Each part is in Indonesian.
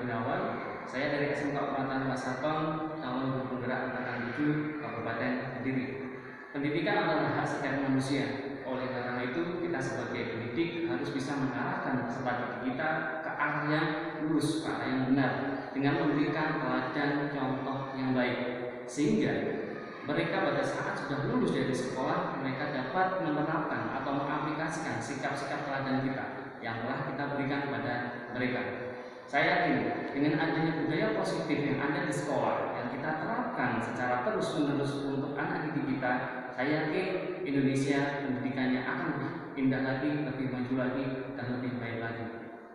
Gunawan. Saya dari SMK Permata Masaton, calon penggerak angkatan 7 Kabupaten Kediri. Pendidikan adalah hak setiap manusia. Oleh karena itu, kita sebagai pendidik harus bisa mengarahkan peserta didik kita ke arah yang lurus, ke arah yang benar, dengan memberikan teladan contoh yang baik, sehingga mereka pada saat sudah lulus dari sekolah, mereka dapat menerapkan atau mengaplikasikan sikap-sikap teladan kita yang telah kita berikan kepada mereka. Saya yakin dengan adanya budaya positif yang ada di sekolah yang kita terapkan secara terus-menerus untuk anak didik kita, saya yakin Indonesia pendidikannya akan lebih indah lagi, lebih maju lagi, dan lebih baik lagi.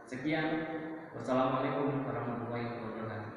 Sekian, wassalamualaikum warahmatullahi wabarakatuh.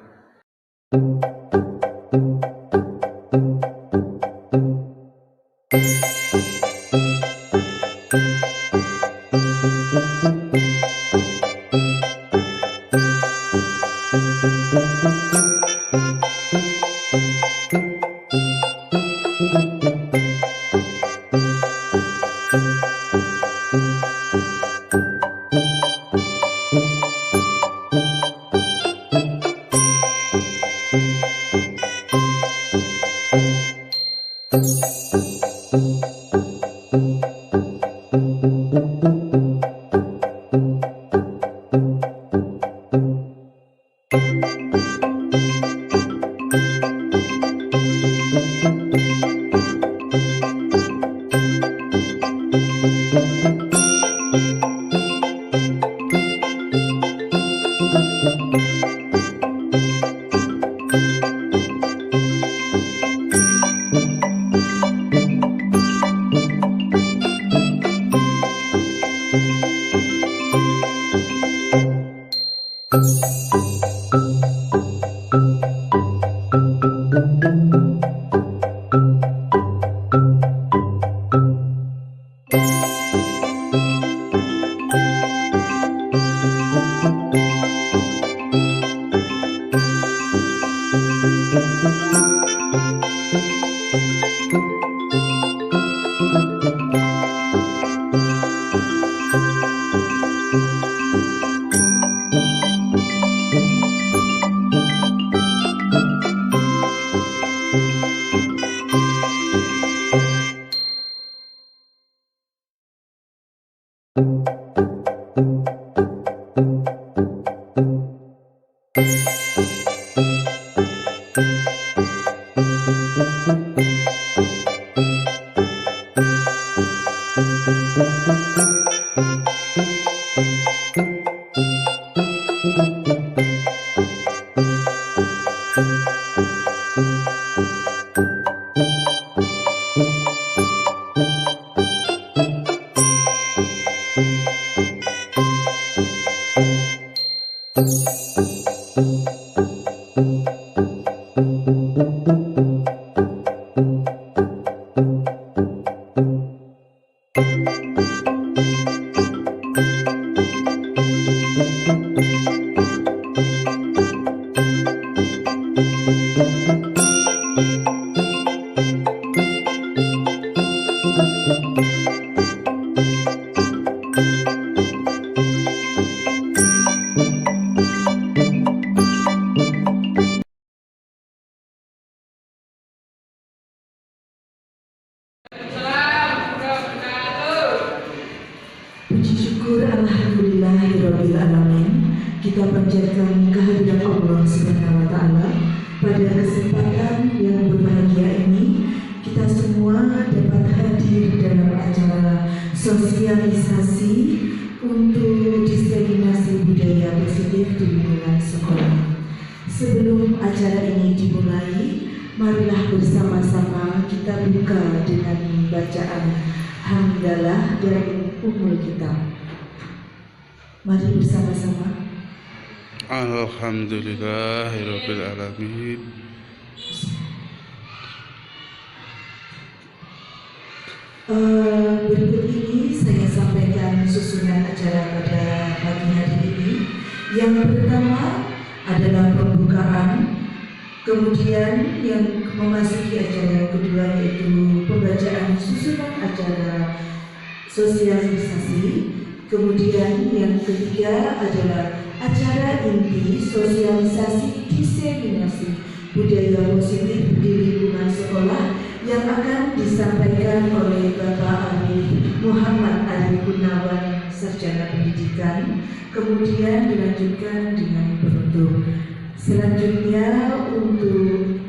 Puji syukur alhamdulillahirabbil alamin. Kita panjatkan kehadiran Allah Subhanahu wa taala pada kesempatan yang berbahagia ini. Kita semua dapat hadir dalam acara sosialisasi untuk diseminasi budaya positif di lingkungan sekolah. Sebelum acara ini dimulai, marilah bersama-sama kita buka dengan bacaan hamdalah dari umul kita. Mari bersama-sama. Alhamdulillahirabbil alamin. Berikut ini saya sampaikan susunan acara pada pagi hari ini. Yang pertama adalah pembukaan, kemudian yang memasuki acara yang kedua yaitu pembacaan susunan acara sosialisasi, kemudian yang ketiga adalah acara inti sosialisasi diseminasi budaya positif di lingkungan sekolah yang akan disampaikan oleh Bapak Arif Muhammad Ali Gunawan, Sarjana Pendidikan, kemudian dilanjutkan dengan penutup. Selanjutnya untuk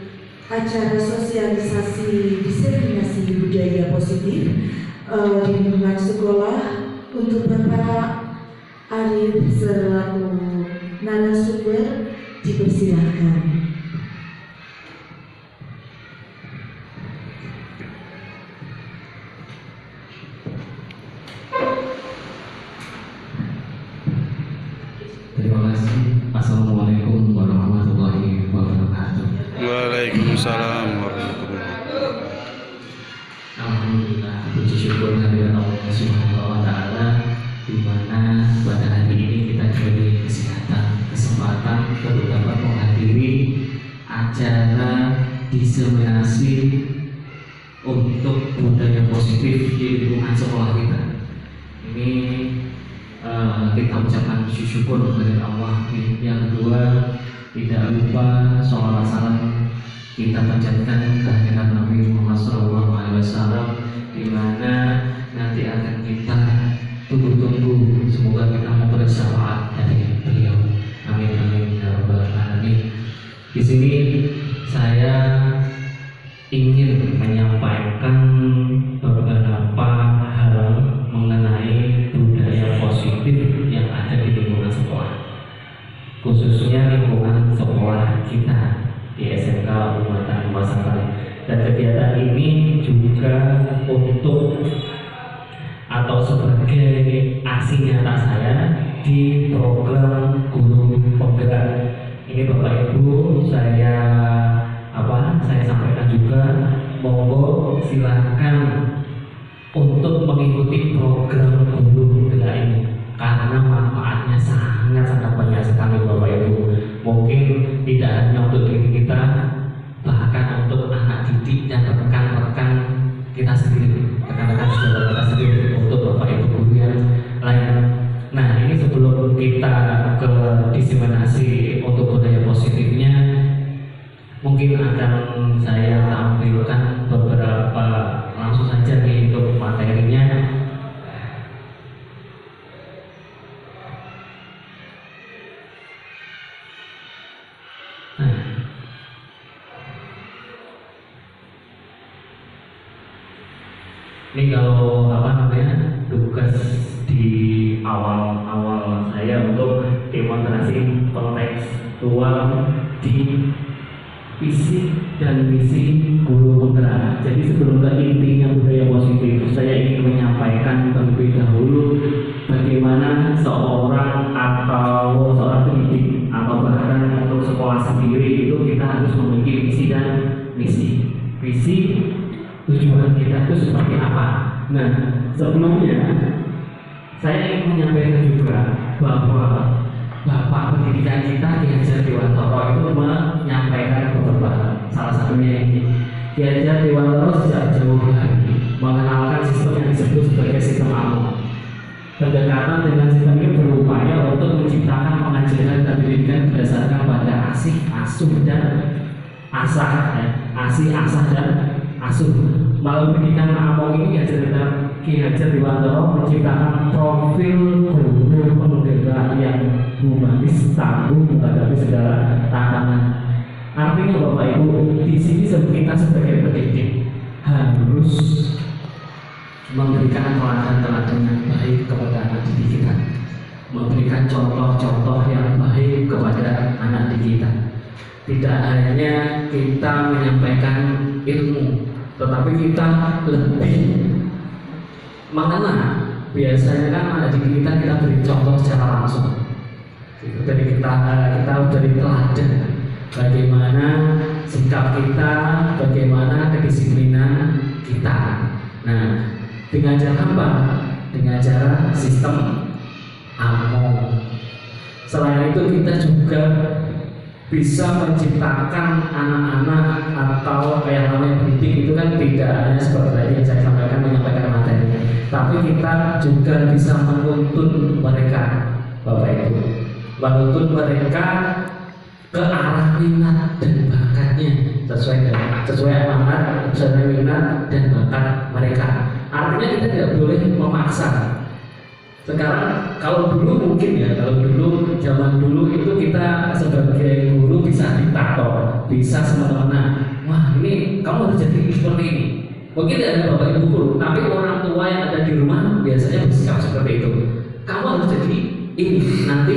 acara sosialisasi diseminasi budaya positif di lingkungan sekolah untuk Bapak Arif selaku narasumber dipersilakan. Terima kasih. Assalamualaikum warahmatullahi wabarakatuh. Waalaikumsalam warahmatullahi wabarakatuh. Alhamdulillah, puji syukur kehadirat Allah Subhanahu wa Ta'ala, di mana pada hari ini kita diberi kesempatan untuk dapat menghadiri acara diseminasi untuk budaya positif di lingkungan sekolah kita. Ini kita ucapkan puji syukur kepada Allah. Yang kedua, tidak lupa sholawat salam kita panjatkan kehadirat Nabi Muhammad SAW, di mana nanti akan kita tunggu-tunggu. Semoga kita memperoleh syafaat dari beliau. Amin amin ya rabbal alamin. Di sini saya ingin menyampaikan beberapa hal mengenai budaya positif yang ada di lingkungan sekolah, khususnya lingkungan sekolah kita di SMK Umatan Wasatali. Dan kegiatan ini juga untuk atau sebagai aksi nyata saya di program Guru Penggerak. Ini Bapak Ibu saya sampaikan juga, monggo silakan untuk mengikuti program Guru Penggerak ini karena manfaatnya sangat banyak sekali Bapak Ibu. Mungkin tidak hanya untuk diri kita, bahkan untuk anak didik dan rekan-rekan kita sendiri, rekan-rekan saudara kita sendiri, untuk Bapak Ibu guru yang lain. Nah, ini sebelum kita ke diseminasi untuk budaya positifnya, mungkin akan saya tampilkan beberapa, langsung saja nih untuk materinya. Ini kalau tugas di awal saya untuk demonstrasi kontekstual di visi dan misi Guru Penggerak. Jadi sebelum ke intinya budaya positif, saya ingin menyampaikan terlebih dahulu bagaimana seorang pendidik atau bahkan untuk sekolah sendiri itu kita harus memiliki visi dan misi. Visi, tujuan kita itu seperti apa? Nah, sebelumnya saya ingin menyampaikan juga bahwa Bapak pendidikan kita Ki Hajar Dewantoro itu menyampaikan beberapa hal. Salah satunya ini, Ki Hajar Dewantoro sejak jauh hari mengenalkan sistem yang disebut sebagai sistem AMO. Pendekatan dengan sistem ini berupaya untuk menciptakan pengajaran dan pendidikan berdasarkan pada asih, asuh, dan asah, asih, asah, dan asuh. Melalui pendidikan AMO ini Ki Hajar Dewantoro menciptakan profil guru penggerak yang humanis, tangguh menghadapi segala tantangan. Artinya Bapak Ibu, di sini kita sebagai pendidik harus memberikan teladan-teladan yang baik kepada anak didik kita, memberikan contoh-contoh yang baik kepada anak didik kita. Tidak hanya kita menyampaikan ilmu, tetapi kita lebih mengenal. Biasanya kan anak didik kita beri contoh secara langsung. Jadi kita beri teladan bagaimana sikap kita, bagaimana kedisiplinan kita. Nah, dengan cara apa? Dengan cara sistem AMO. Selain itu kita juga bisa menciptakan anak-anak atau yang namanya pendidik itu kan tidak hanya seperti tadi yang saya sampaikan menyampaikan materinya, tapi kita juga bisa menuntun mereka, Bapak Ibu. menuntun mereka ke arah minat dan bakatnya sesuai amanat, sesuai minat dan bakat mereka. Artinya kita tidak boleh memaksa. Sekarang kalau dulu mungkin ya, zaman dulu itu kita sebagai guru bisa diktator, bisa semena-mena. Wah, ini kamu harus jadi seperti ini. Mungkin tidak ada bapak ibu guru, tapi orang tua yang ada di rumah biasanya bersikap seperti itu. Kamu harus jadi ini nanti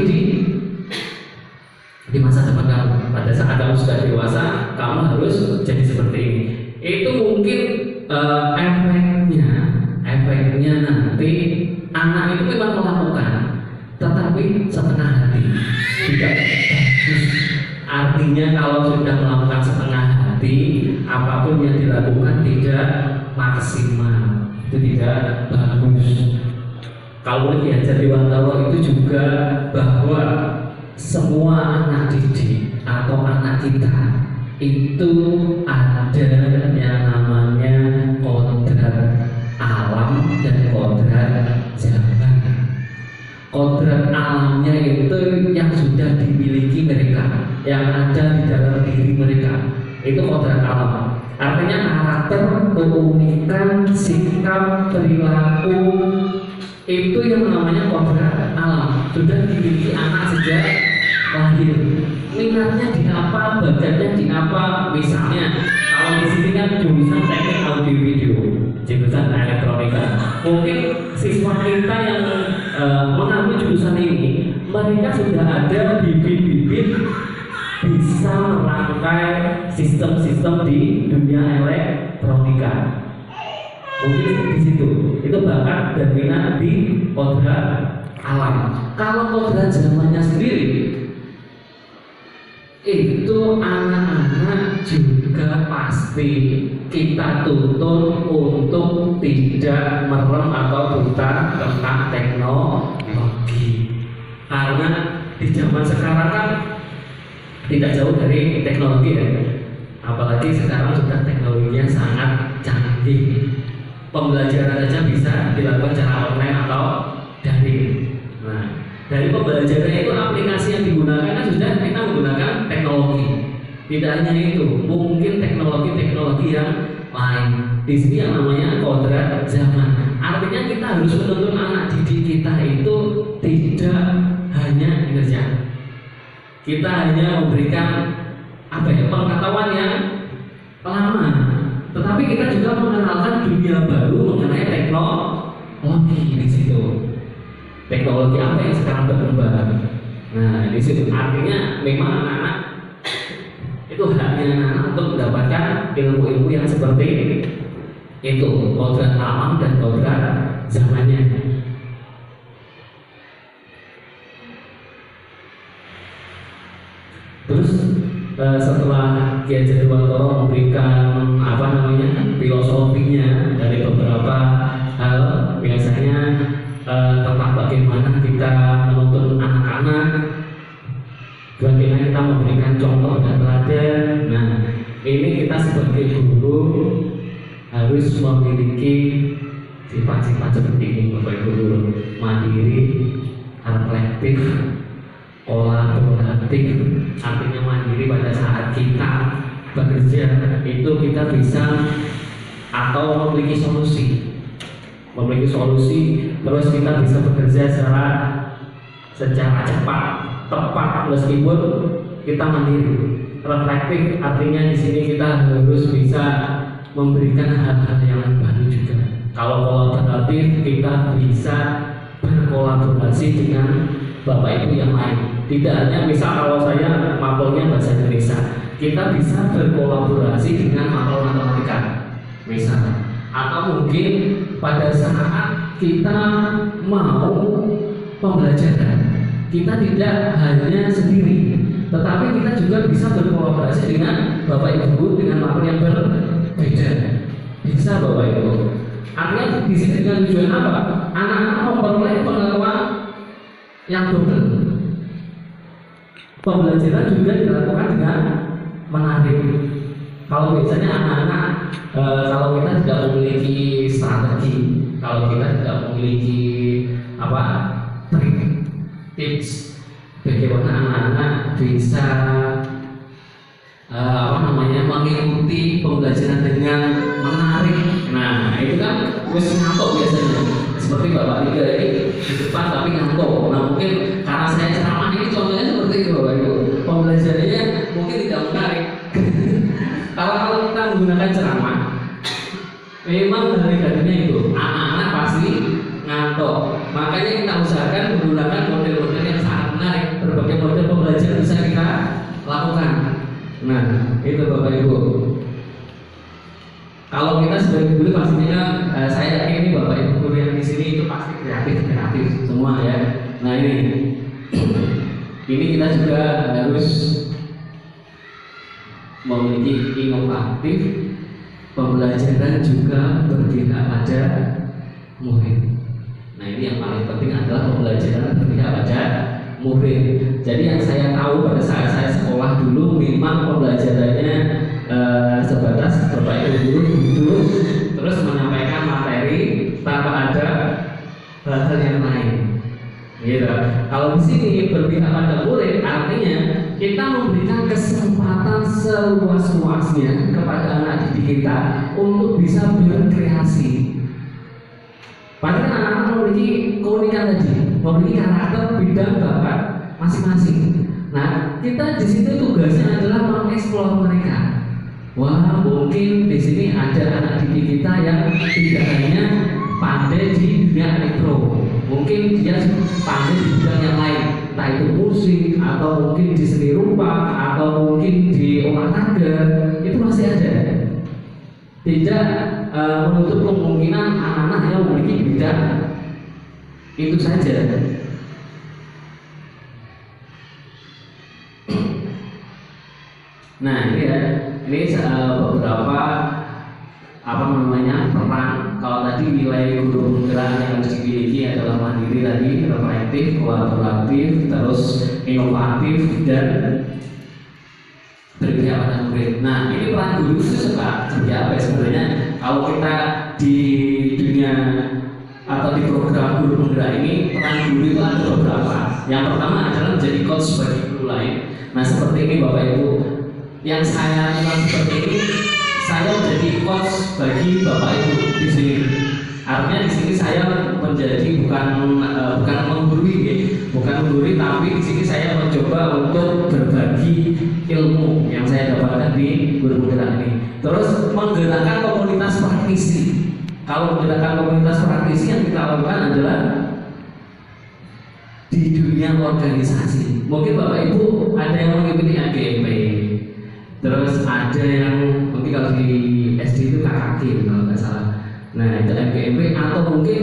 di masa depan kamu. Pada saat kamu sudah dewasa, kamu harus jadi seperti ini. Itu mungkin efeknya nanti anak itu memang melakukan, tetapi setengah hati, tidak bagus. Artinya kalau sudah melakukan setengah hati, apapun yang dilakukan tidak maksimal, itu tidak bagus. Kalau diajar di Wantalo itu juga bahwa semua anak didik atau anak kita itu ada yang namanya kodrat alam dan kodrat zaman. Kodrat alamnya itu yang sudah dimiliki mereka, yang ada di dalam diri mereka, itu kodrat alam. Artinya karakter, keunikan, sikap, perilaku, itu yang namanya kodrat alam, sudah dimiliki anak sejak lahir. Minatnya di apa, bakatnya di apa. Misalnya kalau di sini kan jurusan teknik audio video, jurusan elektronika, mungkin siswa kita yang mengambil jurusan ini, mereka sudah ada bibit-bibit bisa merangkai sistem-sistem di dunia elektronika. Mungkin di situ itu bakat dan minat di kodrat alam. Kalau kodrat zamannya sendiri, itu anak-anak juga pasti kita tuntun untuk tidak merem atau buta tentang teknologi. Karena di zaman sekarang kan tidak jauh dari teknologi ya. Apalagi sekarang sudah teknologinya sangat canggih. Pembelajaran saja bisa dilakukan secara online atau daring. Nah, dari pembelajaran itu aplikasi yang digunakan kan sudah kita menggunakan teknologi. Tidak hanya itu, mungkin teknologi yang lain. Di sini yang namanya kodrat zaman. Artinya kita harus menuntun anak didik kita itu tidak hanya kerja. Kita hanya memberikan pengetahuan yang lama, tetapi kita juga mengenalkan dunia baru mengenai teknologi di situ. Teknologi apa yang sekarang berkembang? Nah, di situ artinya memang anak-anak itu haknya anak untuk mendapatkan ilmu-ilmu yang seperti itu, kodrat alam dan kodrat zamannya. Terus setelah Kiai Haji Dewantoro memberikan filosofinya dari beberapa hal, biasanya tentang bagaimana kita menuntun anak-anak, bagaimana kita memberikan contoh dan teladan. Nah, ini kita sebagai guru harus memiliki sifat-sifat seperti ini, Bapak Ibu guru: mandiri, reflektif, kolaboratif. Artinya mandiri pada saat kita bekerja itu kita bisa atau memiliki solusi, terus kita bisa bekerja secara cepat, tepat, meskipun kita mandiri. Reflektif artinya di sini kita harus bisa memberikan hal-hal yang baru juga. Kalau kolaboratif, kita bisa berkolaborasi dengan Bapak Ibu yang lain. Tidak hanya misal kalau saya mapelnya bahasa Indonesia, kita bisa berkolaborasi dengan mapel matematika misalnya. Atau mungkin pada saat kita mau pembelajaran, kita tidak hanya sendiri, tetapi kita juga bisa berkolaborasi dengan Bapak Ibu dengan mapel yang berbeda. Bisa Bapak Ibu. Artinya di sini dengan tujuan apa? Anak-anak memperoleh pengetahuan yang double. Pembelajaran juga dilakukan dengan menarik. Kalau biasanya anak-anak, kalau kita tidak memiliki strategi, kalau kita tidak memiliki trik, tips, bagaimana anak-anak bisa mengikuti pembelajaran dengan menarik. Nah, itu kan wis ngantuk biasanya. Seperti Bapak Liga ini di depan tapi ngantuk. Nah, mungkin karena saya ceramah ini contohnya seperti itu Bapak Ibu. Pembelajarannya mungkin tidak menarik. Kalau kita menggunakan ceramah, memang dari itu anak-anak pasti ngantuk. Makanya kita usahakan menggunakan model-model yang sangat menarik. Berbagai model pembelajaran bisa kita lakukan. Nah, itu Bapak Ibu. Kalau kita sebagai guru pastinya saya yakin ini Bapak Ibu guru yang di sini itu pasti kreatif semua ya. Nah ini kita juga harus memiliki inovatif pembelajaran juga berpihak pada murid. Nah ini yang paling penting adalah pembelajaran berpihak pada murid. Jadi yang saya tahu pada saat saya sekolah dulu memang pembelajarannya sebatas Bapak Ibu guru duduk terus menyampaikan materi tanpa ada hal-hal yang lain. Gitu. Kalau di sini berpihak pada murid artinya kita memberikan kesempatan seluas-luasnya kepada anak didik kita untuk bisa berkreasi. Padahal anak-anak memiliki keunikan tadi, memiliki karakter bidang bakat masing-masing. Nah, kita di situ tugasnya adalah mengeksplor mereka. Wah, mungkin di sini ada anak didik kita yang tidak hanya pandai di dunia elektro, mungkin dia pandai di bidang yang lain, entah itu musik atau mungkin di seni rupa atau mungkin di olahraga, itu masih ada. Tidak menutup kemungkinan anak-anak yang memiliki bidang itu saja. Nah, ini beberapa peran. Kalau tadi nilai guru penggerak yang harus dimiliki adalah mandiri tadi, reflektif, kolaboratif, terus inovatif dan berpihak pada murid. Nah, ini peran guru itu seperti apa sebenarnya? Kalau kita di dunia atau di program guru penggerak ini, peran guru itu ada beberapa. Yang pertama adalah menjadi coach bagi guru lain. Nah, seperti ini Bapak Ibu, yang saya bilang seperti ini, saya menjadi coach bagi Bapak Ibu di sini. Artinya di sini saya menjadi bukan menggurui, tapi di sini saya mencoba untuk berbagi ilmu yang saya dapatkan di guru penggerak ini. Terus menggerakkan komunitas praktisi. Kalau menggerakkan komunitas praktisi yang kita lakukan adalah di dunia organisasi. Mungkin Bapak Ibu ada yang mengikuti AGMP. Terus ada yang mungkin kalau di SD itu KKG kalau nggak salah. Nah itu MGMP atau mungkin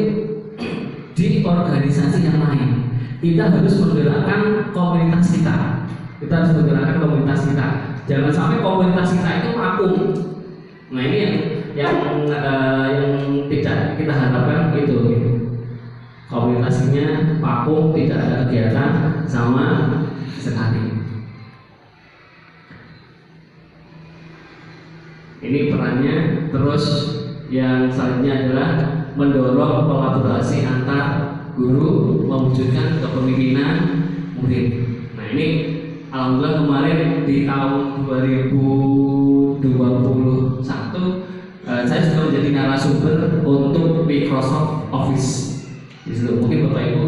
di organisasi yang lain. Kita harus menggerakkan komunitas kita. Kita harus menggerakkan komunitas kita. Jangan sampai komunitas kita itu vakum. Nah ini yang tidak kita harapkan itu. Komunikasinya vakum, tidak ada kegiatan sama sekali. Ini perannya. Terus yang selanjutnya adalah mendorong kolaborasi antar guru mewujudkan kepemimpinan murid. Nah ini alhamdulillah kemarin di tahun 2021 saya sudah menjadi narasumber untuk Microsoft Office. Di situ mungkin Bapak Ibu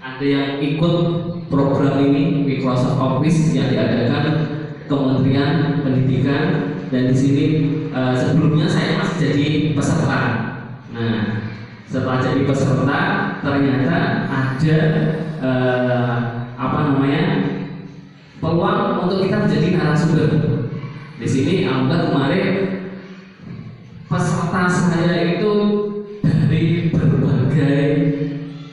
ada yang ikut program ini Microsoft Office yang diadakan Kementerian Pendidikan. Dan di sini sebelumnya saya masih jadi peserta. Nah, setelah jadi peserta ternyata ada peluang untuk kita menjadi narasumber. Di sini alhamdulillah kemarin peserta saya itu dari berbagai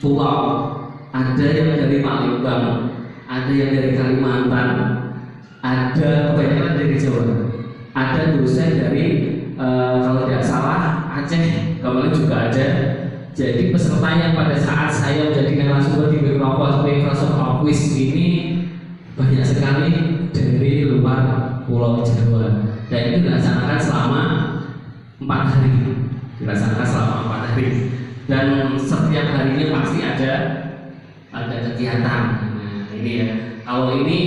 pulau. Ada yang dari Palembang, ada yang dari Kalimantan, ada kebanyakan dari Jawa. Ada dosen dari kalau tidak salah Aceh, kemarin juga ada. Jadi peserta yang pada saat saya menjadi narasumber di Microsoft Office ini banyak sekali dari luar Pulau Jawa. Dan itu dilaksanakan selama 4 hari. Dan setiap harinya pasti ada kegiatan. Nah, ini ya. Kalau ini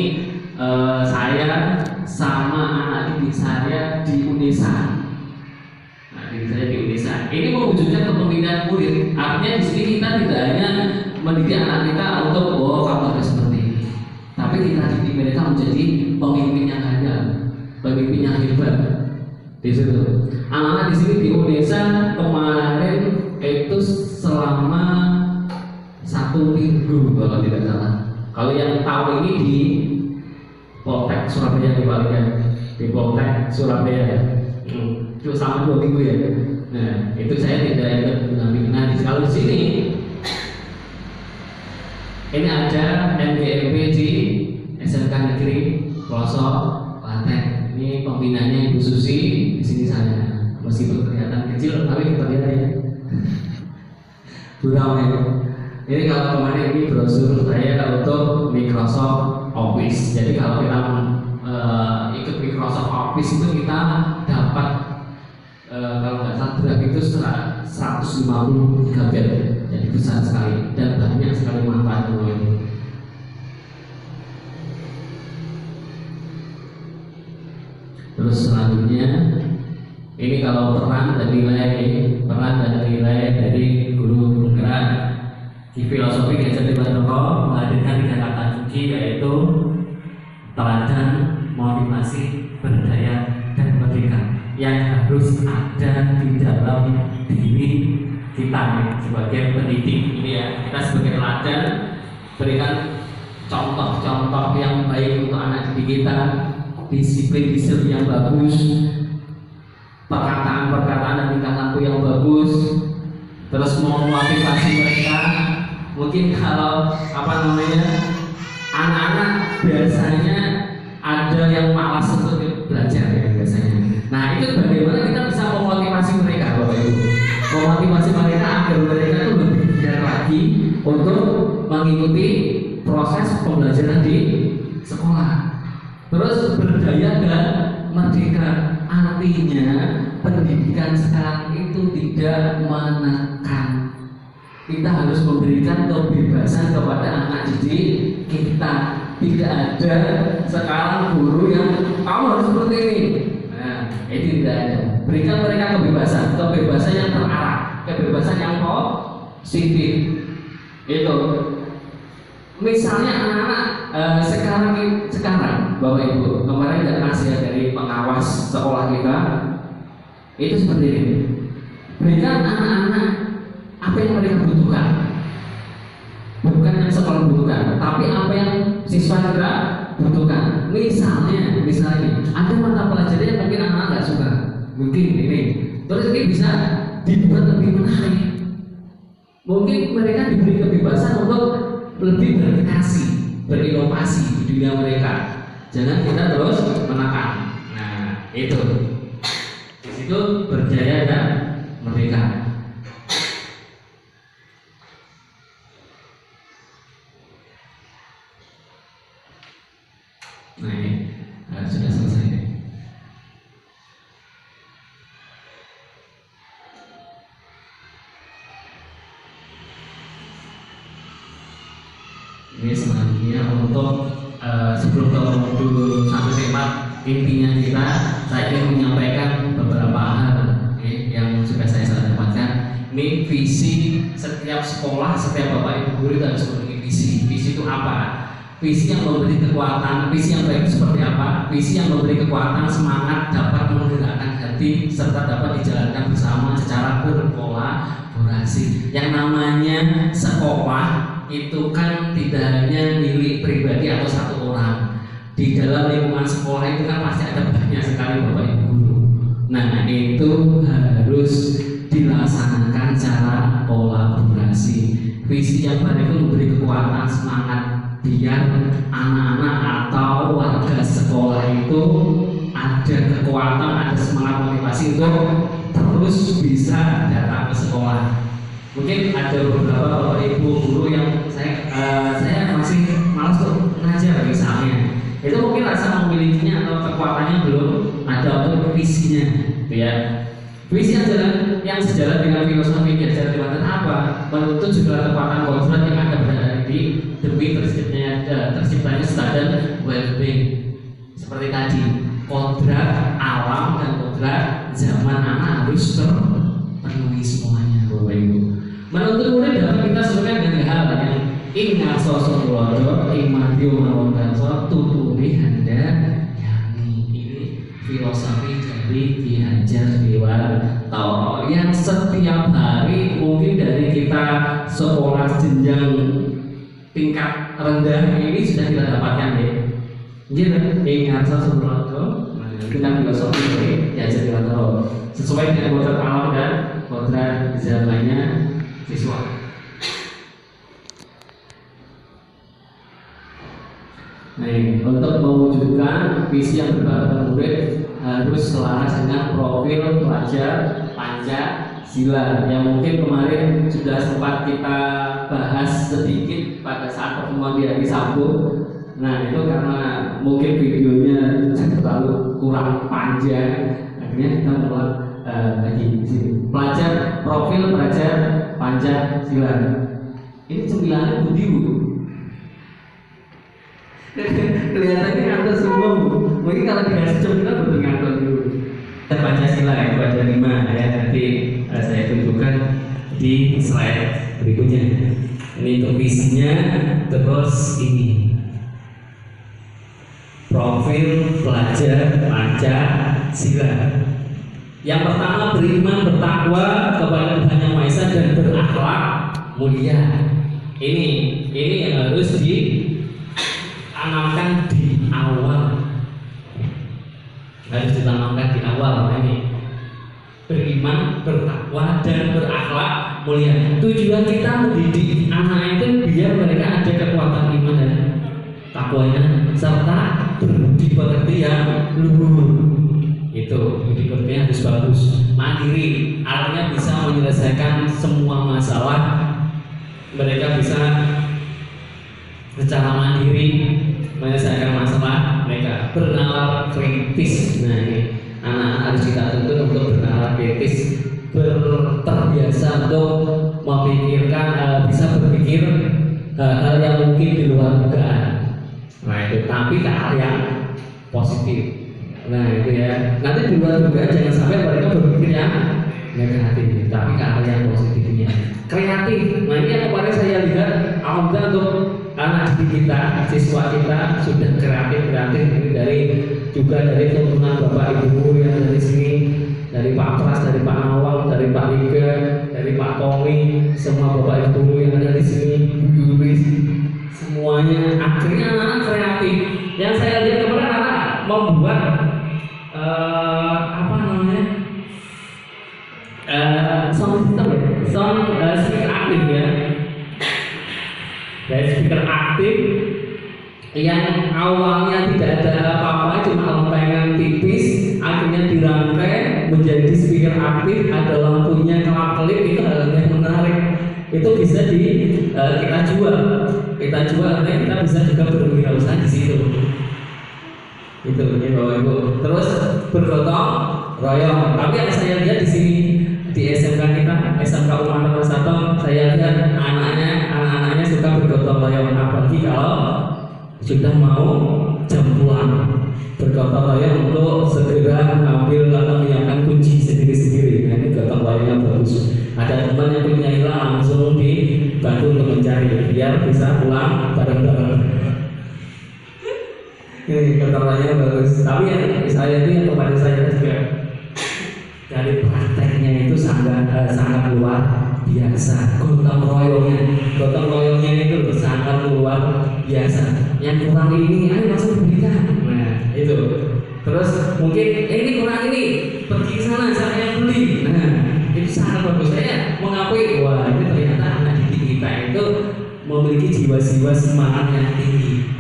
saya sama anak didik saya di UNESA. Nah, didik saya di UNESA. Ini mewujudkan kepemimpinan murid. Artinya di sini kita tidak hanya mendidik anak kita untuk kamu harus seperti ini, tapi kita didik mereka menjadi pemimpin yang handal, pemimpin yang hebat. Di situ, anak-anak di sini di UNESA kemarin itu selama 1 minggu kalau tidak salah. Kalau yang tahun ini di Poltek Surabaya di Poltek Surabaya itu selama 2 minggu ya. Nah itu saya tidak ikut mengambil. Nah kalau di sini ini ada MGMP di SMK Negeri Pelosok Klaten. Ini pembinanya Ibu Susi, di sini saya. Meskipun kelihatan kecil tapi kita lihat ya. Buram ya. Ini kalau kemarin ini brosur saya untuk Microsoft Office. Jadi kalau kita ikut Microsoft Office itu kita dapat kalau nggak salah draft itu 150 GB, jadi besar sekali dan banyak sekali manfaat itu. Terus selanjutnya ini kalau peran dan nilai dari guru penggerak di filosofi Gajah Dewantara menghadirkan 3 kata kunci yaitu teladan, motivasi, berdaya, dan merdeka yang harus ada di dalam diri kita sebagai pendidik. Ini ya, kita sebagai teladan berikan contoh-contoh yang baik untuk anak didik kita, disiplin yang bagus, perkataan dan tingkah laku yang bagus, terus memotivasi mereka. Mungkin kalau anak-anak biasanya ada yang malas untuk belajar ya biasanya. Nah itu bagaimana kita bisa memotivasi mereka Bapak Ibu, memotivasi mereka agar mereka itu lebih giat lagi untuk mengikuti proses pembelajaran di sekolah. Terus berdaya dan merdeka, artinya pendidikan sekarang itu tidak menekan. Kita harus memberikan kebebasan kepada anak didik kita. Tidak ada sekarang guru yang kamu harus seperti ini. Nah, itu tidak ada. Berikan mereka kebebasan yang terarah, kebebasan yang positif. Itu. Misalnya anak-anak sekarang Bapak Ibu, kemarin ada nasihat dari pengawas sekolah kita itu seperti ini. Berikan anak-anak apa yang mereka butuhkan, bukan yang sekolah butuhkan, tapi apa yang siswa kita butuhkan. Misalnya ada mata pelajaran yang mungkin anak-anak nggak suka, mungkin ini, terus ini bisa dibuat lebih menarik. Mungkin mereka diberi kebebasan untuk lebih berkreasi, berinovasi di dunia mereka. Jangan kita terus menekan. Nah itu, di situ berjaya dan merdeka. Nah ini sudah selesai. Ini selanjutnya untuk sebelum ke modul 1 tema intinya kita, saya ingin menyampaikan beberapa hal yang sudah saya dapatkan. Ini visi setiap sekolah, setiap bapak ibu guru harus memiliki visi. Visi itu apa? Visi yang memberi kekuatan, visi yang baik seperti apa? Visi yang memberi kekuatan, semangat, dapat menggerakkan hati, serta dapat dijalankan bersama secara berkolaborasi. Yang namanya sekolah itu kan tidak hanya milik pribadi atau satu orang. Di dalam lingkungan sekolah itu kan pasti ada banyak sekali bapak ibu guru. Nah itu harus dilaksanakan secara kolaborasi. Visi yang baik itu memberi kekuatan, semangat, biar anak-anak atau warga sekolah itu ada kekuatan, ada semangat, motivasi untuk terus bisa datang ke sekolah. Mungkin ada beberapa bapak ibu guru yang saya masih malas untuk ngajar misalnya, itu mungkin rasa memilikinya atau kekuatannya belum ada untuk visinya, gitu ya. Visi adalah yang sejalan dengan filosofi Diajar Dewantara apa? Menuntut segala kekuatan kodrat yang ada pada diri demi terciptanya standar well-being. Seperti tadi, kodrat alam dan kodrat zaman anak harus terpenuhi semuanya, Bapak Ibu. Menuntut murid dapat kita sesuaikan dengan hal yang ingat sosok keluarga, imadio mawon dansa, tuturi handa ini filosofi dari Diajar Dewantara yang setiap hari mungkin dari kita sekolah jenjang tingkat rendah ini sudah kita dapatkan ya. Jadi ingat sesuatu dengan filosofi dari Diajar Dewantara sesuai dengan kodrat alam dan kodrat zamannya siswa. Nah, untuk mewujudkan visi yang berbakat murid harus selaras dengan profil pelajar Pancasila yang mungkin kemarin sudah sempat kita bahas sedikit pada saat pertemuan di hari Sabtu. Nah, itu karena mungkin videonya terlalu kurang panjang, akhirnya kita mulai lagi di sini. Profil pelajar Pancasila. Ini cemilannya budi Bu. Kelihatannya ngantor semua Bu. Mungkin kalau dikasih cemilan betul ngantor dulu. Pancasila itu ada 5 ya, nanti saya tunjukkan di slide berikutnya. Ini untuk visinya, terus ini profil pelajar Pancasila. Yang pertama, beriman bertakwa kepada Tuhan Yang Maha Esa dan berakhlak mulia. Ini yang harus ditanamkan di awal. Harus ditanamkan di awal ini. Beriman, bertakwa dan berakhlak mulia. Tujuan kita mendidik anak itu biar mereka ada kekuatan iman dan takwanya serta budi pekerti yang luhur. Itu budi pekertinya harus bagus, mandiri, artinya bisa menyelesaikan semua masalah. Mereka bisa secara mandiri menyelesaikan masalah mereka, bernalar kritis. Nah, ini anak-anak harus kita tuntut untuk bernalar kritis, terbiasa untuk memikirkan, bisa berpikir hal yang mungkin di luar dugaan. Nah, itu tapi ke hal yang positif. Nah, itu ya. Nanti di luar dugaan jangan sampai mereka berpikir yang negatif, tapi ke hal yang positifnya. Kreatif. Nah, ini yang kemarin saya lihat, alhamdulillah untuk anak didik kita, siswa kita sudah kreatif ini juga dari tuntunan Bapak Ibu yang dari sini, dari Pak Pras, dari Pak Nawal, dari Pak Liga, dari Pak Tommy, semua Bapak Ibu yang ada di sini, Bu Yuris, semuanya akhirnya anak kreatif. Yang saya lihat kemarin anak membuat sound system ya, speaker aktif ya. Dari speaker aktif yang awalnya tidak ada apa-apa, cuma lempengan tipis, akhirnya dirangkai menjadi speaker aktif, ada lampunya kelap-kelip, itu hal yang menarik. Itu bisa kita jual, artinya kita bisa juga berwirausaha di situ. Itu Bapak Ibu. Terus bergotong royong. Tapi yang saya lihat di sini di SMK kita, SMK Umar Masato, saya lihat anak-anaknya suka bergotong royong, apalagi kalau sudah mau jam pulang, bergotong royong untuk segera ambil atau menyiapkan kunci sendiri-sendiri. Nah, ini gotong royongnya bagus. Ada teman yang punya hilang, langsung dibantu untuk mencari biar bisa pulang bareng-bareng. Ini gotong royongnya bagus. Tapi yang saya itu yang kepada saya juga dari prakteknya itu sangat luar biasa. Gotong royongnya itu sangat luar biasa. Yang kurang ini, ayo langsung berikan. Nah, itu. Terus mungkin ini kurang ini, pergi ke sana saya beli. Nah, itu sangat bagus. Saya mengakui, wah ini ternyata anak didik kita itu memiliki jiwa-jiwa semangat yang tinggi.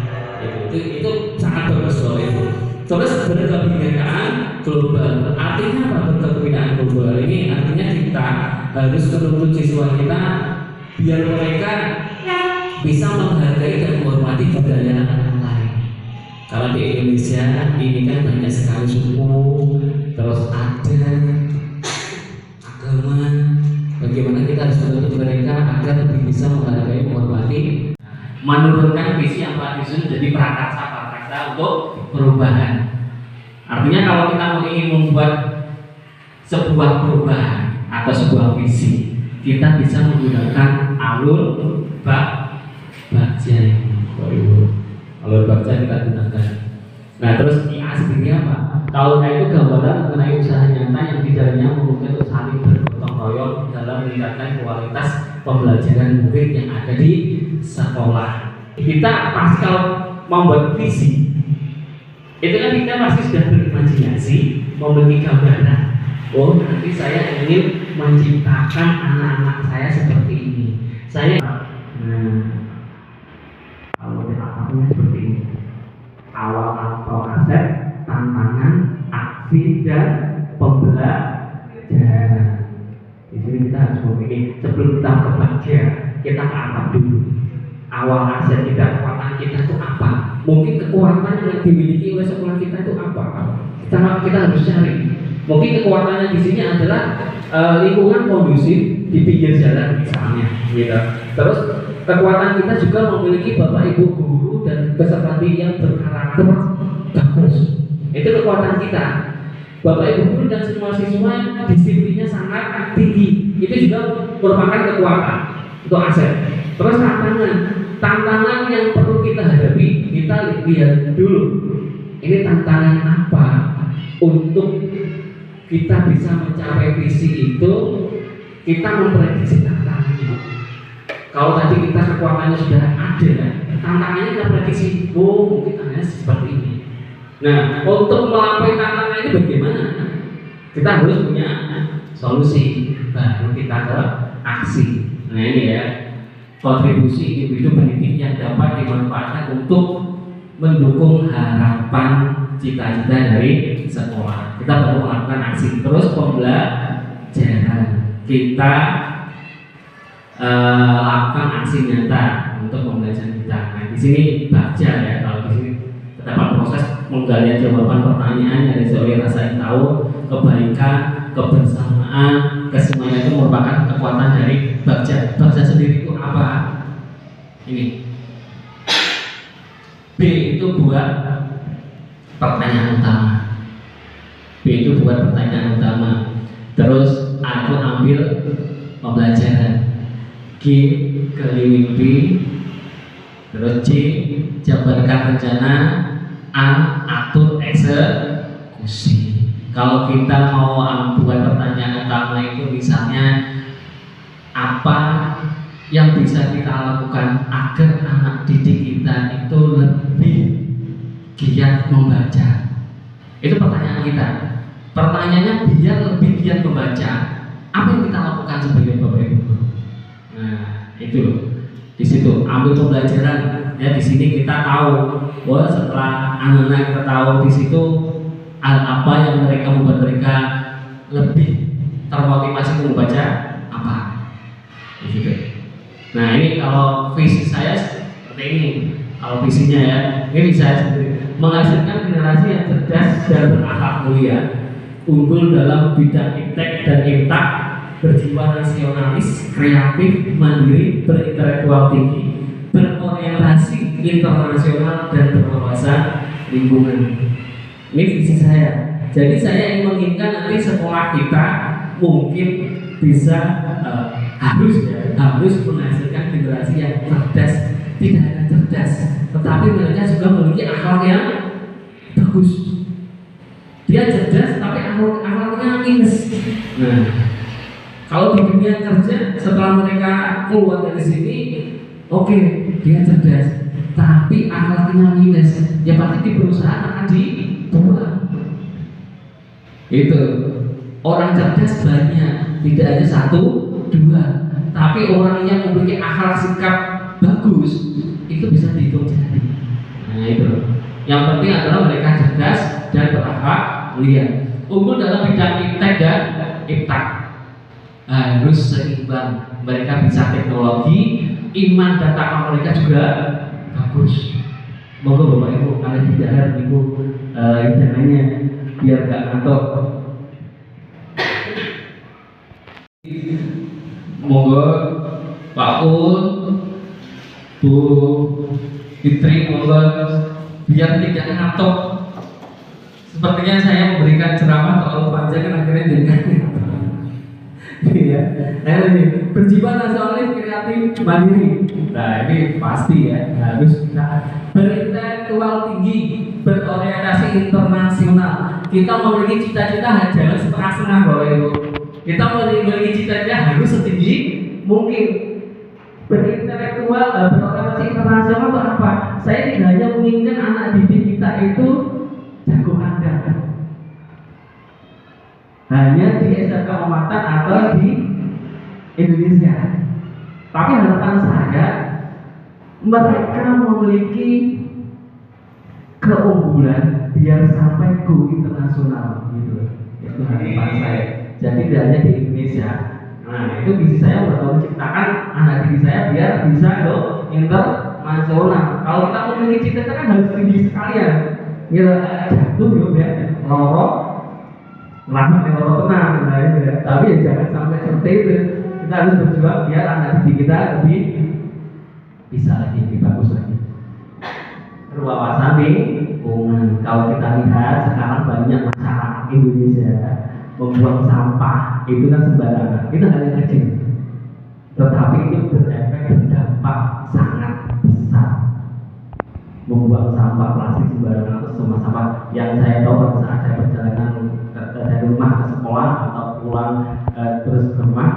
Itu sangat bagus loh itu. Terus berkebinekaan global. Artinya apa berkebinekaan global ini? Artinya kita harus menuntut siswa kita biar mereka bisa menghargai dan menghormati budaya lain. Kalau di Indonesia ini kan banyak sekali suku, terus adat, agama, untuk mereka agar lebih bisa menghargai, menghormati, menurunkan visi yang telah disusun jadi prakarsa untuk perubahan. Artinya kalau kita ingin membuat sebuah perubahan atau sebuah visi, kita bisa menggunakan alur bagja. Alur bagja kita gunakan. Nah, terus IA sendiri apa? Kalau itu gambaran mengenai usaha nyata yang di dalamnya mungkin untuk saling bergotong royong dalam meningkatkan kualitas pembelajaran murid yang ada di sekolah. Kita pasti kalau membuat visi, itu kan kita pasti sudah berimajinasi, memiliki gambaran. Oh, nanti saya ingin menciptakan anak-anak saya seperti ini. Saya, kalau apa-apanya seperti ini. Awal atau aset, tantangan, aksi dan pembelajaran. Di sini kita harus memiliki sebelum kita bekerja, kita ke atap dulu. Awal aset kita, kekuatan kita itu apa? Mungkin kekuatan yang dimiliki oleh sekolah kita itu apa? Kita harus cari. Mungkin kekuatannya di sini adalah lingkungan kondusif di pinggir jalan misalnya, gitu. Terus kekuatan kita juga memiliki bapak ibu guru dan peserta didik yang berkarakter bagus. Itu kekuatan kita. Bapak ibu guru dan semua siswa disiplinnya sangat tinggi. Itu juga merupakan kekuatan untuk aset. Terus tantangan yang perlu kita hadapi, kita lihat dulu. Ini tantangan apa untuk kita bisa mencapai visi itu? Kita memprediksi tantangannya. Kalau tadi kita kekuatannya sudah ada, tantangannya kita prediksi, oh mungkin tantangannya seperti ini. Nah, untuk melampaui tantangan ini bagaimana? Kita harus punya solusi, baru kita ke aksi. Nah ini ya, kontribusi individu pendidik yang dapat dimanfaatkan untuk mendukung harapan cita-cita dari sekolah. Kita baru melakukan aksi. Terus pembelajaran, kita lakukan aksi nyata untuk pembelajaran kita. Nah di sini baca ya, kalau di sini terdapat proses menggali jawaban pertanyaan yang oleh rasa ingin tahu, kebaikan, kebersamaan, kesemuanya itu merupakan kekuatan dari baca. Baca sendiri itu apa? Ini B itu buat pertanyaan utama. B itu buat pertanyaan utama. Terus A itu ambil pembelajaran. G gali mimpi. Terus C jabarkan rencana. A atur eksekusi. Kalau kita mau buat pertanyaan utama itu misalnya apa yang bisa kita lakukan agar anak didik kita itu lebih giat membaca. Itu pertanyaan kita. Pertanyaannya biar lebih giat membaca, apa yang kita lakukan sebagai bapak ibu? Nah itu di situ ambil pembelajaran. Ya di sini kita tahu bahwa setelah anak-anak kita tahu di situ apa yang mereka membuat mereka lebih termotivasi untuk membaca apa. Di situ. Nah ini kalau visi saya seperti ini. Kalau visinya ya, ini saya sendiri menghasilkan generasi yang cerdas dan berakhlak mulia, unggul dalam bidang iptek dan imtak, berjiwa nasionalis, kreatif, mandiri, berintelektual tinggi, berorientasi internasional dan berwawasan lingkungan. Ini visi saya. Jadi saya ingin menginginkan nanti sekolah kita mungkin bisa harus menghasilkan generasi yang cerdas. Tidak hanya cerdas, tetapi mereka juga memiliki akhlak yang bagus. Dia cerdas, tapi akhlaknya minus. Nah, kalau di dunia kerja setelah mereka keluar dari sini, oke, dia cerdas, tapi akhlaknya minus. Ya pasti di perusahaan akan dibuang. Itu orang cerdas banyak, tidak hanya satu, dua, tapi orang yang memiliki akhlak sikap bagus itu bisa dihitung jari. Nah itu. Yang penting adalah mereka cerdas dan berakhlak mulia, unggul dalam bidang iptek dan imtak, harus seimbang. Mereka bisa teknologi, iman dan takwa mereka juga bagus. Moga bapak ibu kalian bicara ibu jangannya biar gak ngantuk. Moga suwun Pak Un, Bu Fitri, mohon biar tidak ngantuk. Sepertinya saya memberikan ceramah terlalu panjang kan akhirnya jadi iya. Nah, ini berjiwa nasionalis, kreatif, mandiri. Nah, ini pasti ya harus bisa berintelektual tinggi, berorientasi internasional. Kita memiliki cita-cita jangan setengah-setengah Bapak Ibu. Kita memiliki cita-cita harus setinggi mungkin. Berintelektual, berorientasi internasional itu apa? Saya tidak hanya menginginkan anak didik kita itu jago handal hanya di SMK Umatan atau di Indonesia, tapi harapan saya mereka memiliki keunggulan biar sampai go internasional gitu. Itu harapan saya. Jadi tidak hanya di Indonesia. Nah, itu visi saya untuk menciptakan anak didik saya biar bisa go internasional. Kalau kita memiliki cita-cita kan harus tinggi sekali ya. Gitu, jatuh ya, lorok rahmat yang lorok tenang, nah, gitu ya. Tapi ya jangan sampai seperti itu. Kita harus berjuang biar anak didik kita lebih bisa lagi, lebih bagus lagi. Ruang wasabi, kalau kita lihat sekarang banyak masyarakat Indonesia membuang sampah itu kan sembarangan. Itu hal yang kecil, tetapi itu berefek berdampak sangat besar. Membuang sampah plastik sembarangan itu semua sampah yang saya tahu pada saat saya perjalanan dari rumah ke sekolah atau pulang terus ke rumah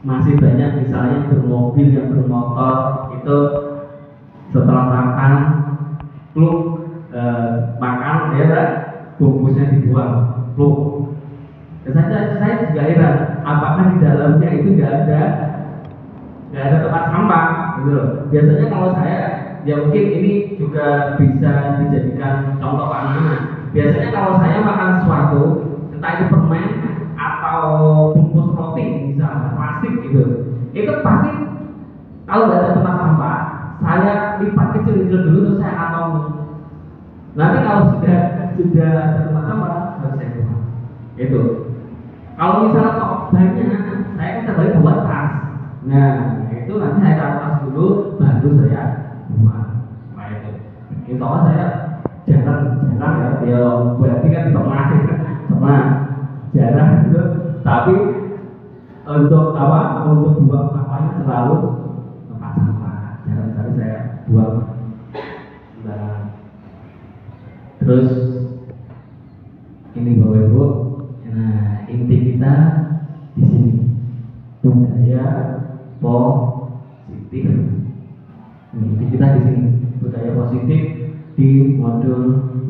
masih banyak misalnya yang bermobil, yang bermotor itu setelah makan pluk makan ya bungkusnya dibuang pluk. Saya juga heran apakah di dalamnya itu nggak ada tempat sampah gitu loh. Biasanya kalau saya ya mungkin ini juga bisa dijadikan contoh ke anak-anak. Biasanya kalau saya makan sesuatu, entah itu permen atau bungkus roti misalnya plastik gitu, itu pasti kalau nggak ada tempat sampah, saya lipat kecil-kecil dulu terus saya atau nanti kalau sudah ada tempat sampah harus saya buang. Itu. Kalau misalnya kok banyak, saya bisa balik buat tas. Nah itu nanti saya taruh tas dulu, baru saya buang. Nah itu. Insya Allah saya jarang ya berarti kan pernah jarang gitu, tapi untuk buang sampahnya selalu tempat sampah, jarang sekali saya buang. Nah, terus ini Bapak Ibu, nah inti kita di sini budaya positif. Inti kita di sini budaya positif di modul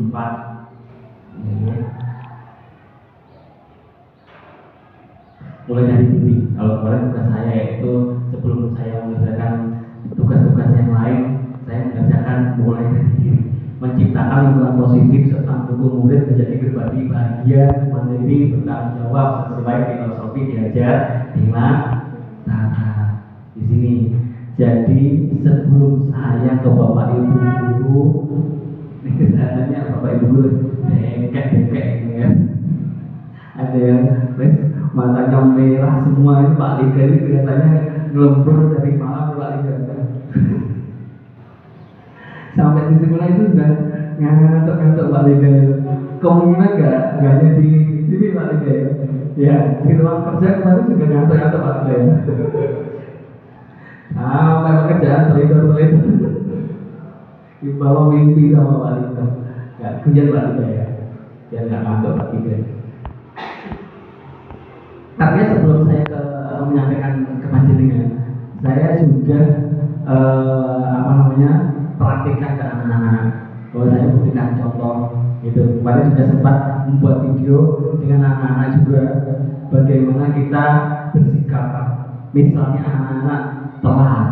4 ini. Mulai dari ini, kalau kemarin tugas saya itu sebelum saya mengerjakan tugas-tugas yang lain, saya mengerjakan mulai dari diri, menciptakan lingkungan positif serta mendukung murid menjadi pribadi bahagia, mandiri, bertanggung jawab sesuai filosofi diajar dengan cara di sini. Jadi sebelum saya ke Bapak Ibu guru, ini kesannya Bapak Ibu guru dengkek ini ya. Ada yang matanya merah semua, itu Pak Liga ini kelihatannya ngelembur dari malam Pak Liga. Sampai di sekolah itu sudah ngantuk Pak Liga. Kemungkinan nggak hanya di sini Pak Liga ya, di ruang kerja kemarin juga ngantuk Pak Liga. Sampai pekerjaan teledor dibawa mimpi sama Pak Liga. Nggak kejar Pak Liga ya, biar nggak ngantuk Pak Liga. Karena sebelum saya menyampaikan ke panjenengan, saya juga praktikkan ke anak-anak. Bahwa saya memberikan contoh gitu. Kemarin juga sempat membuat video dengan anak-anak juga bagaimana kita bersikap. Misalnya anak-anak telat,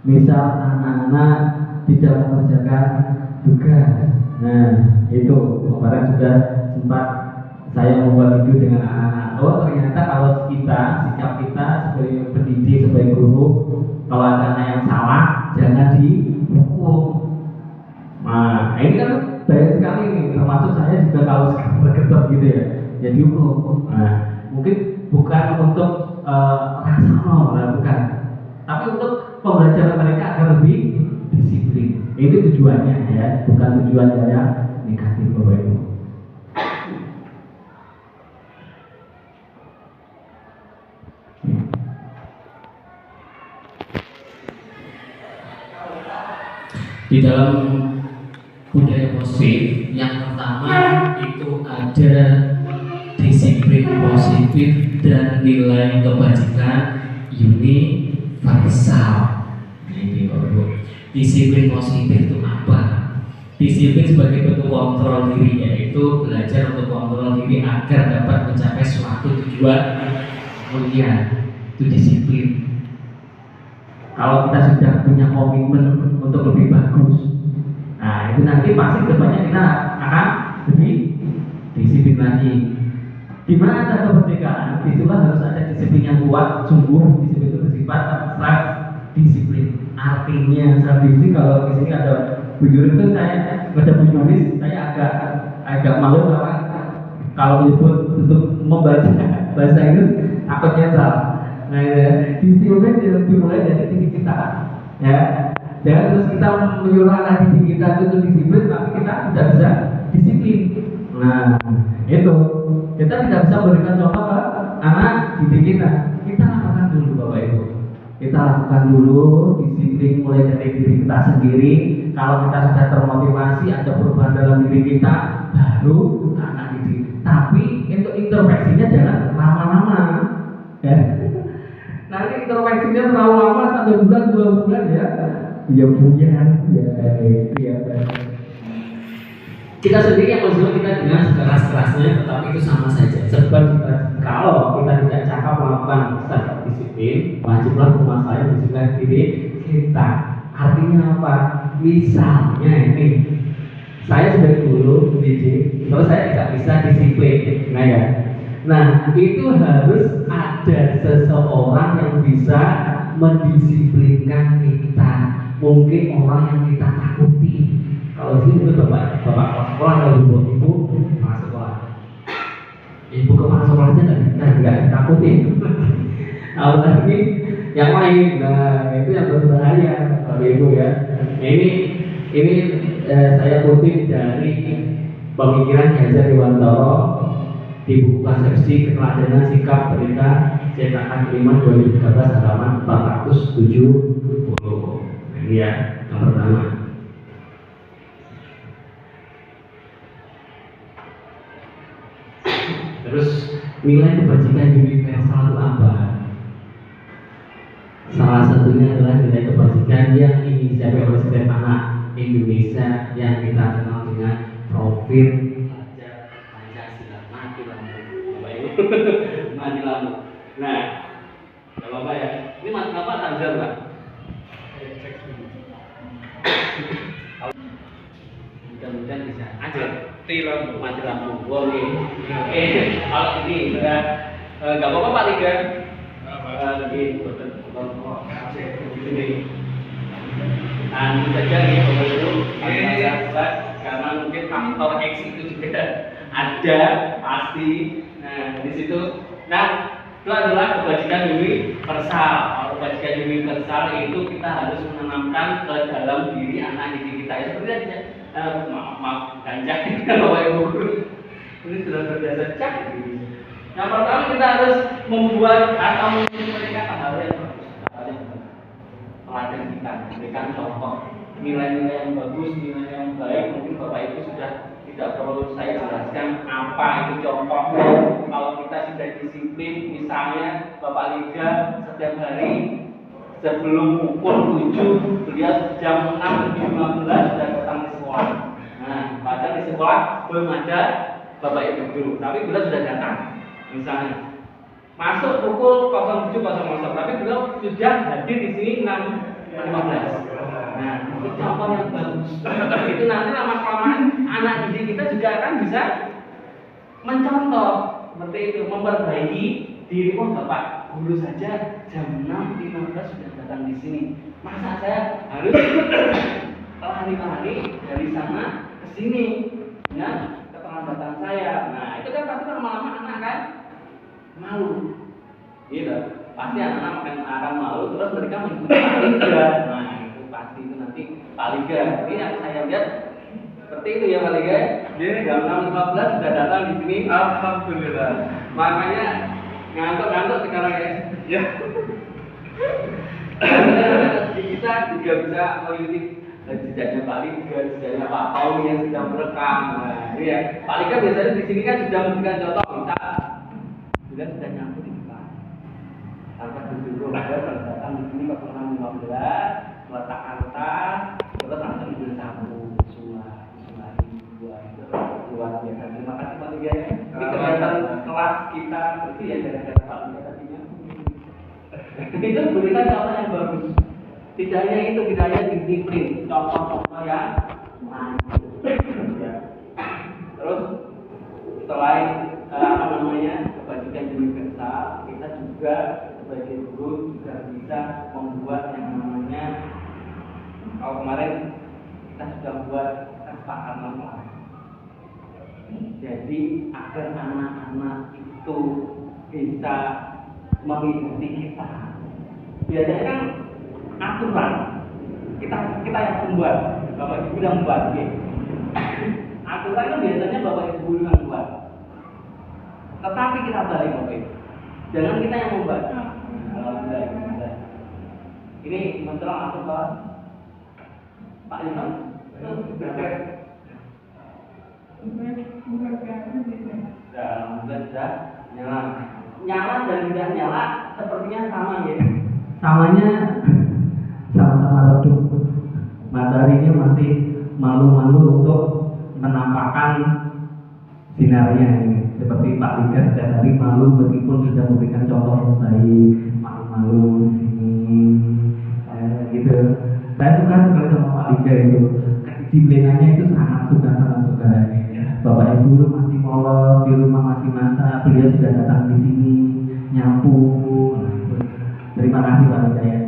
misal anak-anak tidak mengerjakan tugas. Nah itu kemarin juga sempat saya membuat video dengan anak-anak. Oh ternyata kalau kita, sikap kita sebagai pendidik, sebagai guru, kalau ada anak yang salah jangan dihukum. Nah ini kan banyak sekali nih, termasuk saya juga kalau bergerak gitu ya, jadi hukum. Nah mungkin bukan untuk rasa mau melakukan, tapi untuk pembelajaran mereka agar lebih disiplin. Itu tujuannya ya, bukan tujuan yang negatif Bapak Ibu. Di dalam budaya positif yang pertama itu ada disiplin positif dan nilai kebajikan universal. Ini disiplin positif itu apa? Disiplin sebagai bentuk kontrol diri, yaitu belajar untuk kontrol diri agar dapat mencapai suatu tujuan mulia. Itu disiplin. Kalau kita sudah punya komitmen untuk lebih bagus, nah itu nanti pasti kedepannya kita akan lebih disiplin lagi. Di mana ada kemerdekaan, itulah harus ada disiplin yang kuat, sungguh disiplin itu bersifat self disiplin. Artinya self disiplin, kalau di sini ada Bu Yuri itu saya ada Bu Yuri, saya agak malu karena kalau menyebut untuk membaca bahasa Inggris takutnya salah. Nah, disiplin dimulai dari diri kita, ya. Jangan terus kita menyuruhkan diri kita itu disiplin, tapi kita tidak bisa disiplin. Nah, itu kita tidak bisa memberikan contoh ke anak didik kita. Kita lakukan dulu Bapak Ibu. Kita lakukan dulu disiplin mulai dari diri kita sendiri. Kalau kita sudah termotivasi, ada perubahan dalam diri kita, baru anak didik. Tapi untuk introspeksinya jangan lama-lama, ya. Nanti introspeksinya terlalu lama, 1 bulan 2 bulan ya itu ya. Kita sendiri yang maksudnya kita dengan sekeras-kerasnya, tetapi itu sama saja. Sebab kalau kita tidak cakap melakukan self disiplin, wajiblah menguasai disiplin diri kita. Artinya apa? Misalnya ini, saya sudah guru didik, terus saya tidak bisa disiplin, nah ya. Nah, itu harus ada seseorang yang bisa mendisiplinkan kita. Mungkin orang yang kita takuti. Kalau di sini bapak sekolah, kalau ibu kepala sekolah. Ibu kepala sekolahnya nggak ditakuti. Kalau lagi yang lain, nah itu yang berbahaya, Bapak Ibu ya. Ini saya kutip dari pemikiran Hajar Dewantoro di buku konsepsi keteladanan sikap berita cetakan 5 2013 halaman 470. Ini ya yang pertama. Terus nilai kebajikan universal itu apa? Salah satunya adalah nilai kebajikan yang ingin dicapai oleh setiap anak Indonesia yang kita kenal dengan profil Pancasila. Mati lampu, Bapak Ibu. Mati lampu. Nah, nggak apa-apa ya. Ini mati apa Tanzil, Pak? Mudah-mudahan bisa. Aja. Mati lampu. Oke. Kalau ini nggak apa-apa Pak Liga. Lebih ini saja nih Bapak Ibu, karena mungkin faktor X itu juga ada pasti. Nah di situ, itu adalah kebajikan universal. Kebajikan universal itu kita harus menanamkan ke dalam diri anak didik kita. Seperti aja, maaf ganjak Bapak Ibu guru. Ini sudah berdasar cak. Yang pertama kita harus membuat atau memberikan hal yang bagus, teladan kita, memberikan contoh, nilai-nilai yang bagus, nilai yang baik. Mungkin Bapak Ibu sudah tidak perlu saya jelaskan apa itu contoh. Kalau kita sudah disiplin, misalnya Bapak Liga setiap hari sebelum pukul 7 beliau jam 6:15 sudah datang di sekolah. Nah, padahal di sekolah belum ada Bapak Ibu guru, tapi beliau sudah datang. Misalnya masuk pukul 07.00, tapi beliau sudah hadir di sini 6:15. Nah, itu contoh yang bagus. Itu nanti lama-kelamaan anak didik kita juga akan bisa mencontoh seperti itu, memperbaiki diri. Oh, Bapak guru saja jam 6:15 sudah datang di sini. Masa saya harus lari-lari dari sana ke sini? Ya, keterlambatan saya. Nah, itu kan pasti lama-lama anak kan malu, gitu. pasti anak-anak akan malu, terus mereka mengikuti Pak Liga. Nah itu pasti itu nanti Pak Liga. Ini yang saya lihat seperti itu ya Pak Liga. Jam 6.15 sudah datang di sini. Alhamdulillah. Makanya ngantuk-ngantuk sekarang ya. Ya. Kita juga bisa mengikuti jejaknya Pak Liga, jejaknya Pak Pauli yang sudah merekam. Nah, ini ya. Pak Liga biasanya di sini kan sudah memberikan contoh, misal sudah nyambut di depan. Tanpa disuruh, pada datang di sini ke 6.15, meletakkan tas, terus langsung ambil sapu, dua itu luar biasa. Terima kasih Pak Liga ya. Ini kelihatan kelas kita bersih ya gara-gara Pak Liga tadinya. Itu berikan contoh yang bagus. Tidak hanya itu, tidak hanya disiplin, contoh-contoh yang ya. Terus selain kebajikan universal, kita juga sebagai guru juga bisa membuat yang namanya, kalau kemarin kita sudah buat kesepakatan kelas. Jadi agar anak-anak itu bisa mengikuti kita. Biasanya kan aturan kita yang membuat, bapak ibu yang membuat. Aturan kan biasanya bapak ibu yang membuat. Tetapi kita balik bapak ibu, jangan kita yang membuat. Alhamdulillah. Ini menterang atau Pak Imam. Alhamdulillah nyala dan tidak nyala sepertinya sama ya. Samanya sama-sama redup. Mataharinya masih malu-malu untuk menampakkan sinarnya ini. Seperti Pak Liga setiap hari malu meskipun sudah memberikan contoh yang baik, malu-malu di sini, gitu. Saya suka sekali sama Pak Liga itu. Kedisiplinannya itu sangat suka. Bapak Ibu masih molor di rumah, masih masak, beliau sudah datang di sini nyapu. Terima kasih Pak Liga ya.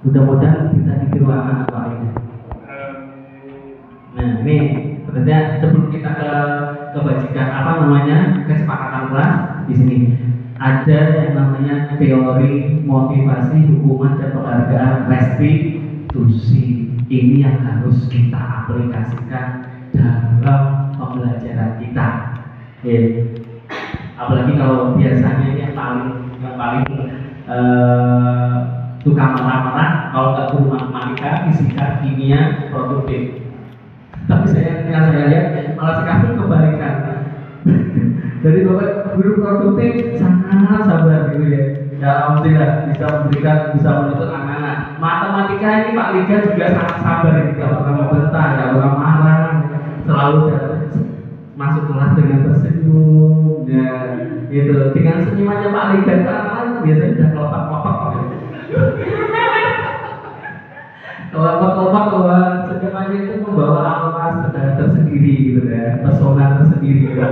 Mudah-mudahan bisa ditiru anak Pak Liga. Nah ini sebenarnya sebelum kita ke kebajikan kesepakatan kelas di sini ada yang namanya teori motivasi, hukuman dan penghargaan restitusi. Ini yang harus kita aplikasikan dalam pembelajaran kita. Apalagi kalau biasanya ini yang paling tukang marah-marah kalau nggak guru matematika, fisika, kimia, produktif. Tapi saya lihat malah sekarang kebalikan. Dari bapak guru produktif sangat sabar gitu ya. Ya alhamdulillah bisa menuntut anak-anak. Matematika ini Pak Liga juga sangat sabar, tidak pernah membentak, tidak pernah marah, selalu masuk kelas dengan tersenyum. Ya, gitu. Dengan senyumannya Pak Liga itu anak-anak biasanya sudah kelopak-kelopak. Kelopak-kelopak bahwa senyumannya itu membawa aura tersendiri gitu ya, pesona tersendiri gitu.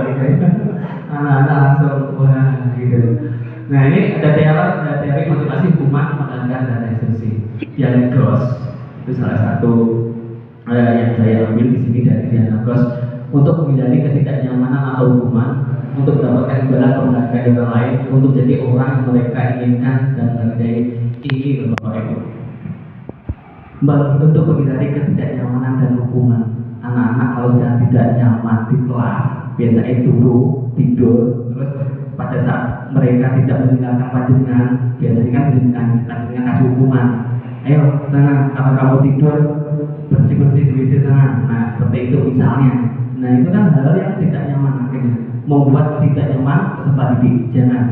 Anak-anak langsung wah gitu. Nah ini ada teori motivasi, hukuman, penghargaan dan restitusi. Yang Gross itu salah satu yang saya ambil di sini dari Diana Gross untuk menghindari ketidaknyamanan atau hukuman, untuk mendapatkan imbalan penghargaan orang lain, untuk jadi orang yang mereka inginkan dan menghargai ini Bapak Ibu. Untuk menghindari ketidaknyamanan dan hukuman, anak-anak kalau sudah tidak nyaman di kelas biasanya dulu tidur, terus pada saat mereka tidak mendengarkan panjenengan, biasanya kan panjenengan kasih hukuman. Ayo, sana kalau kamu tidur bersih-bersih di WC sana. Nah, seperti itu misalnya. Nah, itu kan hal yang tidak nyaman akhirnya, membuat tidak nyaman peserta didik. Jangan.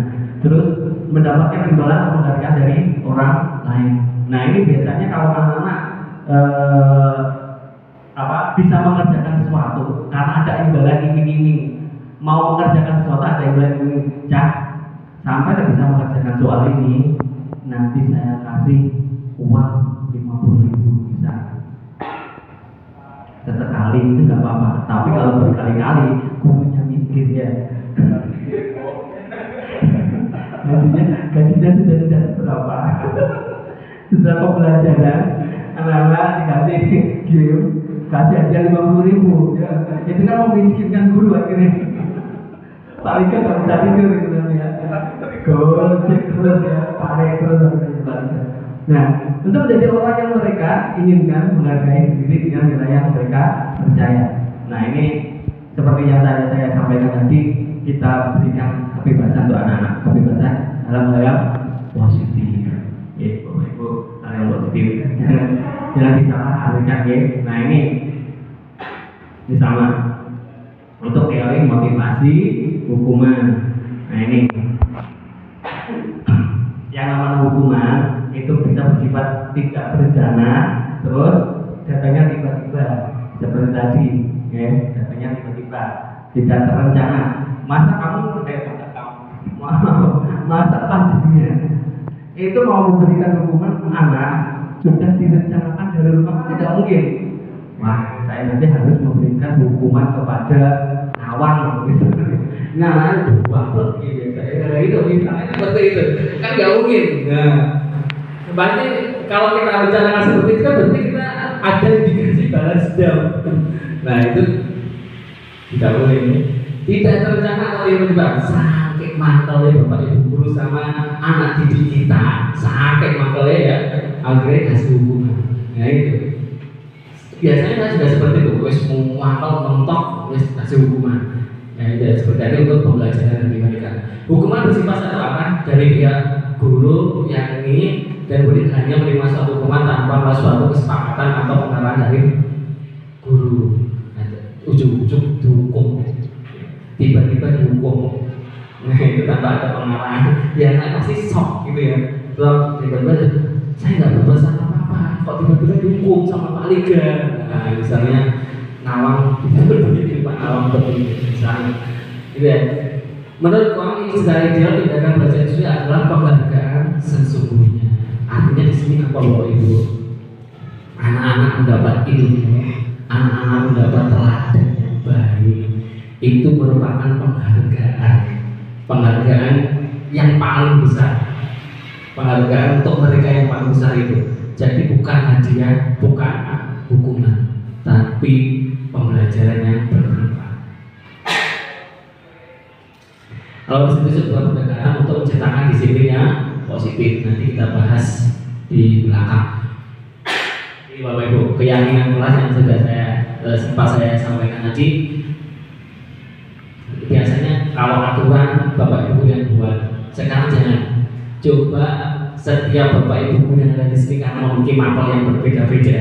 Terus mendapatkan imbalan penghargaan dari orang lain. Nah, ini biasanya kalau anak-anak bisa mengerjakan sesuatu karena ada imbalan iming-iming. Mau mengerjakan sesuatu ada imbalan iming-iming. Sampai bisa mengerjakan soal ini, nanti saya kasih uang 50.000 bisa. Sesekali itu nggak apa-apa, tapi kalau berkali-kali gurunya miskin ya. Gajinya sudah tidak berapa. Setelah pembelajaran, anak-anak dikasih game, kasih aja 50.000 ya. Itu kan memiskinkan guru akhirnya. Pak Liga nggak bisa tidur gitu ya. gojek terus ya, pakai terus sebagainya. Nah, untuk menjadi orang yang mereka inginkan menghargai diri dengan nilai yang mereka percaya. Nah, ini seperti yang tadi saya sampaikan tadi, kita berikan kebebasan untuk anak-anak, kebebasan dalam hal yang positif. Ya, Bapak Ibu, hal yang positif. Jangan disalahkan ya. Nah, ini sama untuk teori motivasi hukuman. Nah, ini yang namanya hukuman itu bisa bersifat tidak berencana, terus datangnya tiba-tiba seperti tadi, ya, datangnya tiba-tiba, tidak terencana. Masa kamu masa panjangnya itu mau memberikan hukuman anak sudah direncanakan dari rumah, tidak mungkin. Wah, saya nanti harus memberikan hukuman kepada kawan, gitu. Nah, bapak gitu, saya itu misalnya seperti itu, kan nggak mungkin. Nah, berarti kalau kita rencanakan seperti itu kan berarti kita ada indikasi balas dendam. Nah, itu tidak boleh. Tidak terencana atau tiba-tiba sakit mantelnya bapak ibu guru sama anak didik kita, sakit mantelnya ya, akhirnya kasih hukuman. Nah, itu biasanya kan sudah seperti itu, wes mangkel mentok, wes kasih hukuman. Ya, itu seperti itu untuk pembelajaran dari mereka. Hukuman bersifat satu arah dari pihak guru yang ini dan murid hanya menerima suatu hukuman tanpa suatu kesepakatan atau pengarahan dari guru. Nah, ujung-ujung dihukum, tiba-tiba dihukum. Nah, itu tanpa ada pengarahan, ya pasti shock gitu ya. Terus tiba-tiba saya nggak berbuat salah apa-apa, kok tiba-tiba dihukum sama Pak Liga. Nah, misalnya Nawang berbeda, Pak Nawang berbeda misalnya, gitu ya. Menurut orang secara ideal tindakan belajar itu adalah penghargaan sesungguhnya. Artinya di sini apa Bapak Ibu? Anak-anak mendapat ilmu, anak-anak mendapat teladan yang baik, itu merupakan penghargaan yang paling besar, penghargaan untuk mereka yang paling besar itu. Jadi bukan hadiah, bukan hukuman, tapi pembelajaran yang bermanfaat. Kalau disitu sebuah pendekatan untuk menciptakan disiplin yang positif, nanti kita bahas di belakang. Ini Bapak Ibu, keyakinan kelas yang sudah sempat saya sampaikan tadi. Biasanya kalau aturan Bapak Ibu yang buat, sekarang jangan. Coba setiap Bapak Ibu yang ada di sini karena memiliki mapel yang berbeda-beda,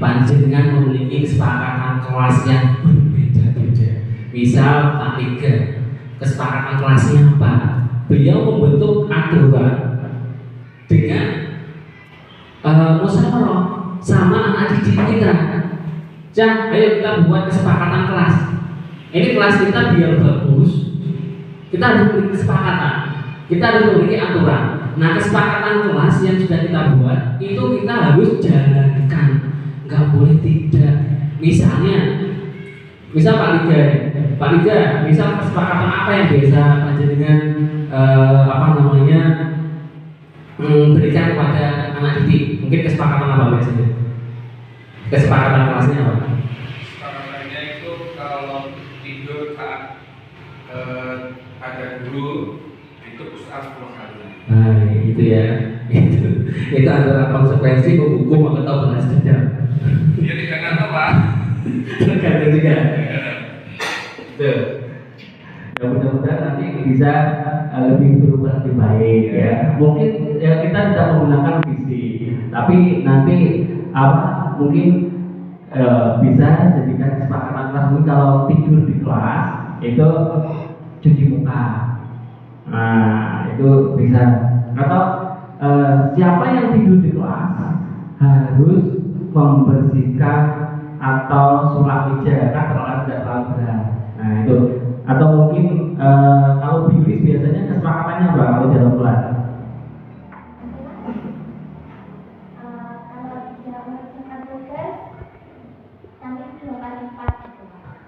panjenengan memiliki kesepakatan kelas yang berbeda-beda. Misal Pak Liga, kesepakatan kelasnya apa? Beliau membentuk aturan dengan musyawarah sama anak didik kita. Cah, ayo kita buat kesepakatan kelas. Ini kelas kita biar bagus, kita harus memiliki kesepakatan, kita harus memiliki aturan. Nah, kesepakatan kelas yang sudah kita buat itu kita harus jalankan, nggak boleh tidak. Misalnya, misal Pak Liga, misal kesepakatan apa yang biasa panjenengan berikan kepada anak didik? Mungkin kesepakatan apa biasanya? Kesepakatan kelasnya apa? Kesepakatannya itu kalau tidur saat ada guru itu Ustaz 10 kali. Nah, itu ya, itu adalah konsekuensi menghukum atau balas dendam. Dia tidak ngantuk Pak. Tergantung juga. Tuh. Ya, mudah-mudahan nanti bisa lebih berubah lebih baik ya. Mungkin ya kita tidak menggunakan visi, tapi nanti mungkin bisa jadikan kesepakatan kelas. Mungkin kalau tidur di kelas itu cuci muka. Nah, itu bisa. Atau siapa yang tidur di kelas harus membersihkan atau sholat meja, kan tidak terlalu berat. Nah, itu. Atau mungkin kalau bilis biasanya kesepakatannya apa kalau dalam kelas?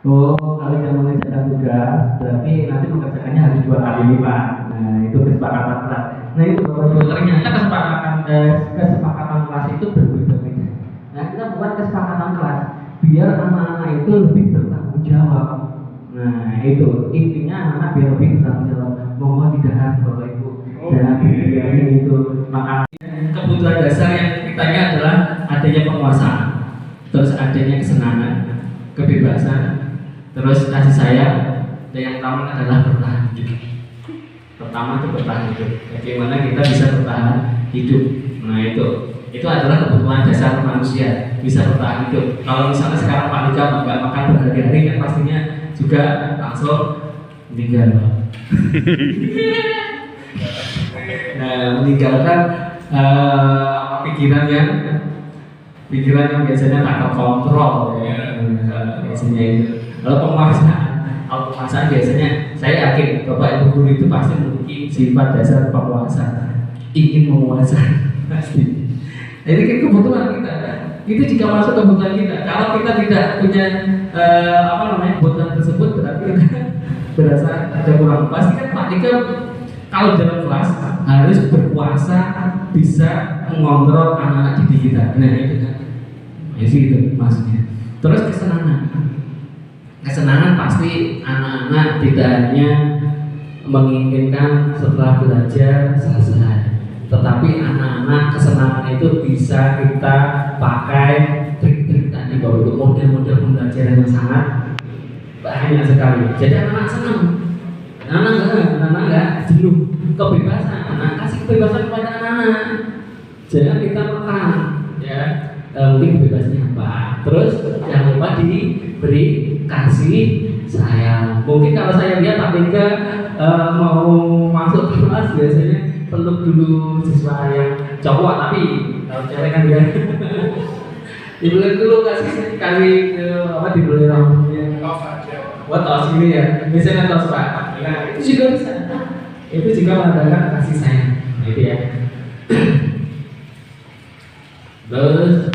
Oh, kalau yang mengerjakan tugas, berarti nanti mengerjakannya harus 2 kali lipat. Nah, itu kesepakatan kelas. Nah, itu ternyata kesepakatan kelas itu berbeda-beda. Nah, kita buat kesepakatan kelas biar anak-anak itu lebih bertanggung jawab. Nah itu intinya anak biar lebih bertanggung jawab. Mohon ditahan Bapak Ibu. Jangan dibiarin itu makan. Kebutuhan dasar yang ditanya adalah adanya penguasaan, terus adanya kesenangan, kebebasan, terus kasih sayang, dan yang utama adalah bertahan hidup. Pertama itu bertahan hidup. Bagaimana kita bisa bertahan hidup? Nah itu adalah kebutuhan dasar manusia, bisa bertahan hidup. Kalau misalnya sekarang Pak Dika nggak makan berhari-hari kan pastinya juga langsung meninggal. Nah, meninggalkan pikiran yang biasanya tak terkontrol ya. Biasanya itu. Kalau penguasaan biasanya saya yakin Bapak Ibu guru itu pasti memiliki sifat dasar penguasa, ingin menguasai pasti. Ini kan kebutuhan kita. Itu jika masuk kebutuhan kita. Kalau kita tidak punya kebutuhan tersebut berarti kita berasa ada kurang. Pasti kan Pak Dika kalau dalam kelas harus berkuasa, bisa mengontrol anak-anak didik kita. Nah itu kan, ya sih itu maksudnya. Terus kesenangan pasti anak-anak tidak hanya menginginkan setelah belajar selesai, tetapi anak-anak kesenangan itu bisa kita pakai trik-trik tadi bahwa itu model-model pembelajaran yang sangat banyak sekali. Jadi anak-anak senang. Anak-anak enggak jenuh, kebebasan. Nah, kasih kebebasan kepada anak-anak. Jangan kita menekan, ya. Mungkin kebebasannya apa? Terus jangan lupa diberi kasih sayang. Mungkin kalau saya lihat Pak Dika mau masuk kelas biasanya peluk dulu siswa yang cowok, tapi kalau cewek kan dia dibeli dulu kasih dibeli rambutnya. Buat tos ini ya, biasanya tos Pak. Nah, itu juga bisa. Itu juga menandakan kasih sayang. Itu ya. Terus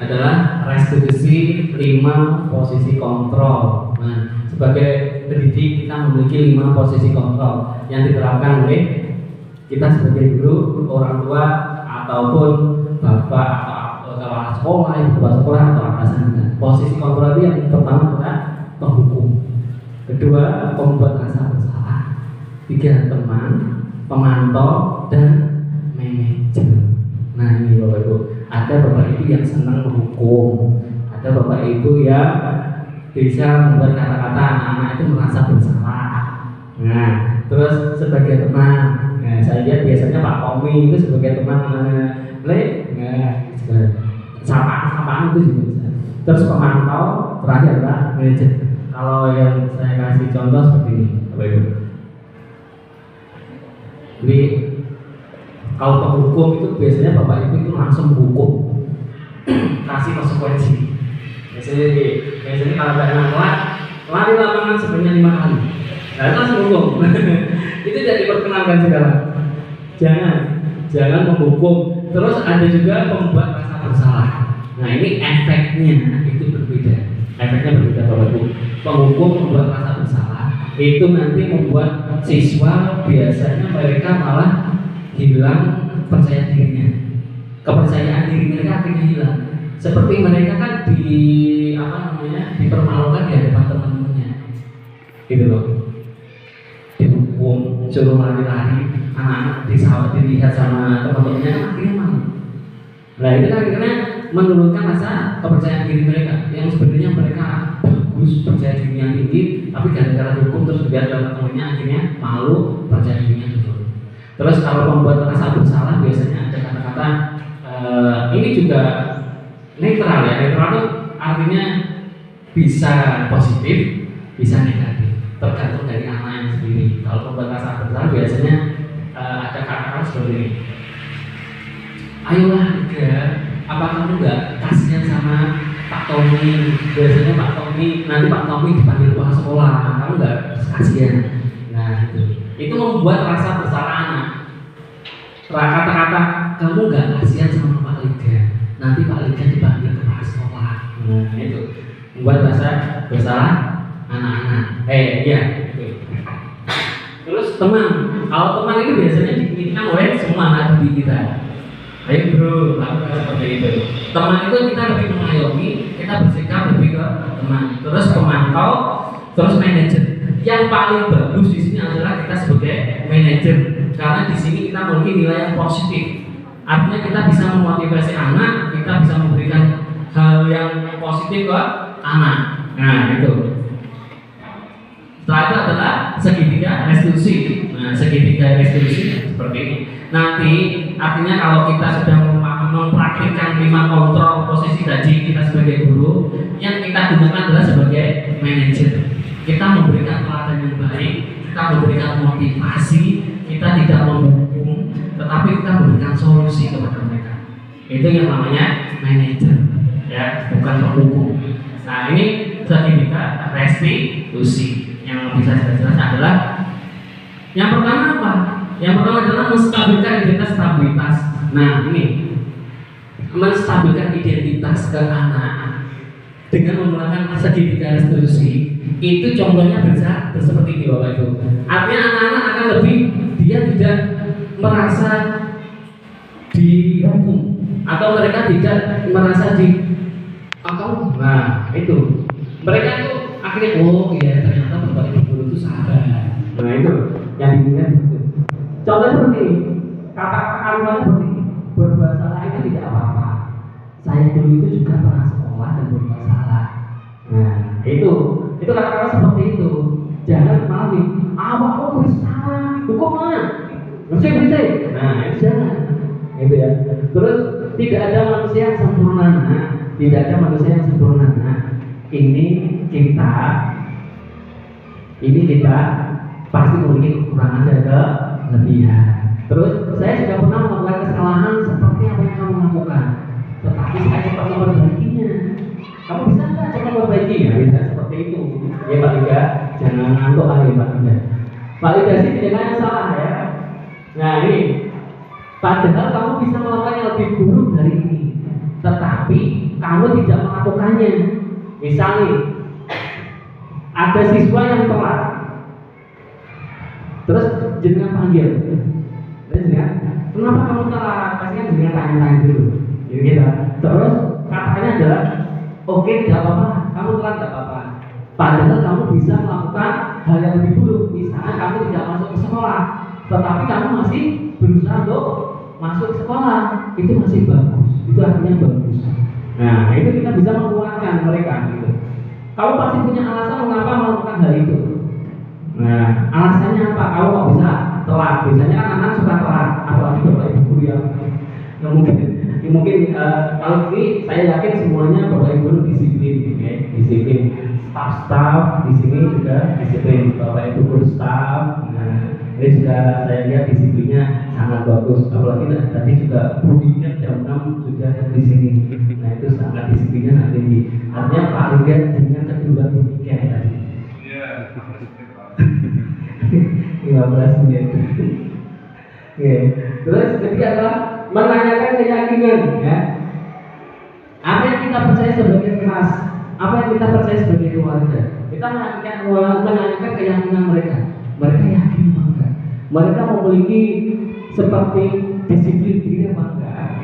adalah restitusi 5 posisi kontrol. Nah, sebagai pendidik kita memiliki 5 posisi kontrol yang diterapkan oleh kita sebagai guru, orang tua ataupun bapak atau kepala sekolah, ibu kepala sekolah atau atasan. Posisi kontrol itu yang pertama adalah penghukum, kedua pembuat rasa bersalah, 3 teman, pemantau, dan manajer. Nah ini Bapak Ibu, ada Bapak Ibu yang senang menghukum, ada Bapak Ibu yang bisa membuat kata-kata anak-anak itu merasa bersalah. Nah terus sebagai teman, nah, saya lihat biasanya Pak Tommy itu sebagai teman sapaan itu juga bisa. Terus pemantau, terakhir adalah manajer. Kalau yang saya kasih contoh seperti ini, Bapak Ibu. Jadi kalau penghukum itu biasanya Bapak Ibu itu langsung menghukum, kasih konsekuensi. Biasanya kalau ada anak lari lapangan sebanyak 5 kali, nah itu langsung hukum. Itu tidak diperkenankan sekarang. Jangan menghukum. Terus ada juga pembuat rasa bersalah. Nah ini efeknya itu berbeda. Efeknya berbeda Bapak Ibu. Penghukum membuat rasa bersalah itu nanti membuat siswa biasanya mereka malah hilang percaya dirinya, kepercayaan diri mereka akhirnya hilang. Seperti mereka kan dipermalukan di hadapan teman-temannya, gitu loh. Dihukum, suruh lari-lari, anak-anak dilihat sama teman-temannya akhirnya malu. Nah itu kan akhirnya menurunkan rasa kepercayaan diri mereka yang sebenarnya mereka bagus, percaya dirinya tinggi, tapi gara-gara hukum terus dilihat teman-temannya akhirnya malu, percaya dirinya turun. Terus kalau membuat rasa bersalah biasanya ada kata-kata ini juga netral ya. Netral itu artinya bisa positif, bisa negatif, tergantung dari anaknya sendiri. Kalau membuat rasa bersalah biasanya ada kata-kata seperti ini. Ayolah Dika, apa kamu nggak kasihan sama Pak Tommy? Biasanya Pak Tommy, nanti Pak Tommy dipanggil kepala sekolah, kamu nggak kasihan? Nah itu membuat rasa bersalah anak. Kata-kata kamu nggak kasihan sama Pak Liga, nanti Pak Liga dipanggil kepala sekolah. Nah itu membuat rasa bersalah anak-anak. Iya. Terus teman, kalau teman itu biasanya diinginkan oleh semua anak didik kita. Ayo bro, lakukan seperti itu. Teman itu kita lebih mengayomi, kita bersikap lebih ke teman. Terus pemantau terus manajer. Yang paling bagus di sini adalah kita sebagai manajer, karena di sini kita memiliki nilai yang positif. Artinya kita bisa memotivasi anak, kita bisa memberikan hal yang positif ke anak. Nah itu. Setelah itu adalah segitiga restitusi. Nah segitiga restitusi seperti ini. Nanti artinya kalau kita sudah mempraktikkan 5 kontrol posisi gaji kita sebagai guru, yang kita gunakan adalah sebagai manajer. Kita memberikan teladan yang baik, kita memberikan motivasi, kita tidak menghukum, tetapi kita memberikan solusi kepada mereka. Itu yang namanya manajer, ya, bukan penghukum. Nah ini segitiga restitusi. Yang bisa saya jelaskan adalah yang pertama apa? Yang pertama adalah menstabilkan identitas stabilitas. Nah ini menstabilkan identitas ke anak dengan menggunakan segitiga restitusi. Itu contohnya bisa seperti ini Bapak Ibu. Artinya anak-anak akan lebih, dia tidak merasa dihukum atau mereka tidak merasa nah itu mereka itu akhirnya oh iya ternyata Bapak Ibu guru itu sabar. Nah itu yang diingat itu. Contohnya seperti ini, kata-kata kalimatnya seperti ini, berbuat salah itu tidak apa-apa. Saya dulu itu juga pernah sekolah dan berbuat salah. Nah itu kata-kata seperti itu. Jangan malah nih, awakmu bersalah, hukumnya bersih. Nah itu jangan. Itu ya. Terus tidak ada manusia yang sempurna. Tidak ada manusia yang sempurna. Ini kita pasti memiliki kekurangan dan kelebihan. Terus saya juga pernah melakukan kesalahan seperti apa yang kamu lakukan, tetapi saya cepat memperbaikinya. Kamu bisa nggak cepat memperbaiki? Ya bisa seperti itu. Ya Pak Liga, jangan ngantuk kali ya Pak Liga. Pak Liga sih tidak yang salah ya. Nah ini, padahal kamu bisa melakukan yang lebih buruk dari ini, tetapi kamu tidak melakukannya. Misalnya ada siswa yang telat, terus jenengan panggil, kenapa kamu telat? Pasti kan jenengan tanya-tanya dulu, gitu. Terus katanya adalah, oke tidak apa-apa, kamu telat tidak apa-apa. Padahal kamu bisa melakukan hal yang lebih buruk, misalnya kamu tidak masuk ke sekolah, tetapi kamu masih berusaha untuk masuk ke sekolah, itu masih bagus, itu artinya bagus. Nah itu kita bisa menguatkan mereka gitu. Kamu pasti punya alasan mengapa melakukan hal itu. Nah alasannya apa? Kamu kok bisa telat? Biasanya kan anak suka telat, apalagi bapak ibu guru yang mungkin kalau ini saya yakin semuanya bapak ibu guru disiplin, okay? Disiplin. Staff di sini juga disiplin, bapak ibu guru staff. Nah ini juga saya lihat disiplinnya sangat bagus. Apalagi tadi juga budingnya jam 6 sudah di sini. Nah itu sangat disiplinnya nanti tinggi. Artinya Pak Liga dengan kedua budingnya tadi. Iya. 15 menit. Oke. Terus ketiga adalah menanyakan keyakinan, ya. Apa yang kita percaya sebagai kelas, apa yang kita percaya sebagai keluarga. Kita menanyakan keyakinan mereka. Mereka yakin apa enggak? Mereka memiliki seperti disiplin diri apa enggak?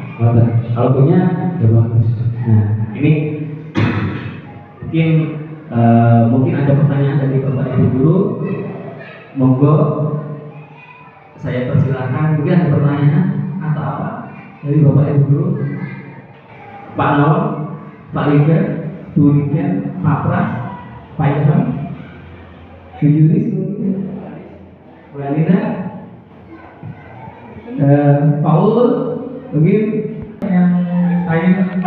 Kalau punya, ya bagus. Nah, ini mungkin ada pertanyaan dari Bapak Ibu guru. Monggo saya persilakan. Mungkin ada pertanyaan atau apa dari Bapak Ibu guru, Pak Nol, Pak Liga, Bu Liga, Pak Pras, Pak Ilham, Bu Yulis mungkin, Bu Anita, Paul, mungkin yang lain.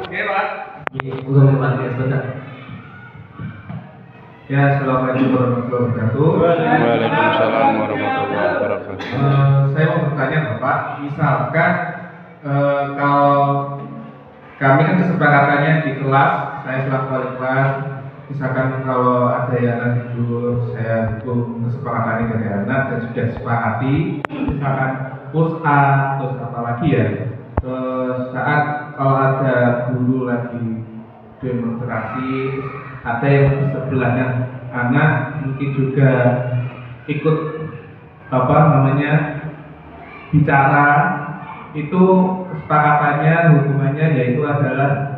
Oke Pak. Bukan Pak Liga sebentar. Ya, assalamualaikum warahmatullahi wabarakatuh. Waalaikumsalam warahmatullahi wabarakatuh. Saya mau bertanya Bapak, misalkan kalau kami kan kesepakatannya di kelas, saya selaku wali kelas, misalkan kalau ada yang anak tidur, saya hukum kesepakatannya dari anak dan sudah sepakati, misalkan push up, terus apa lagi ya, saat kalau ada guru lagi demonstrasi, ada yang di sebelahnya anak mungkin juga ikut bicara, itu kesepakatannya hukumannya yaitu adalah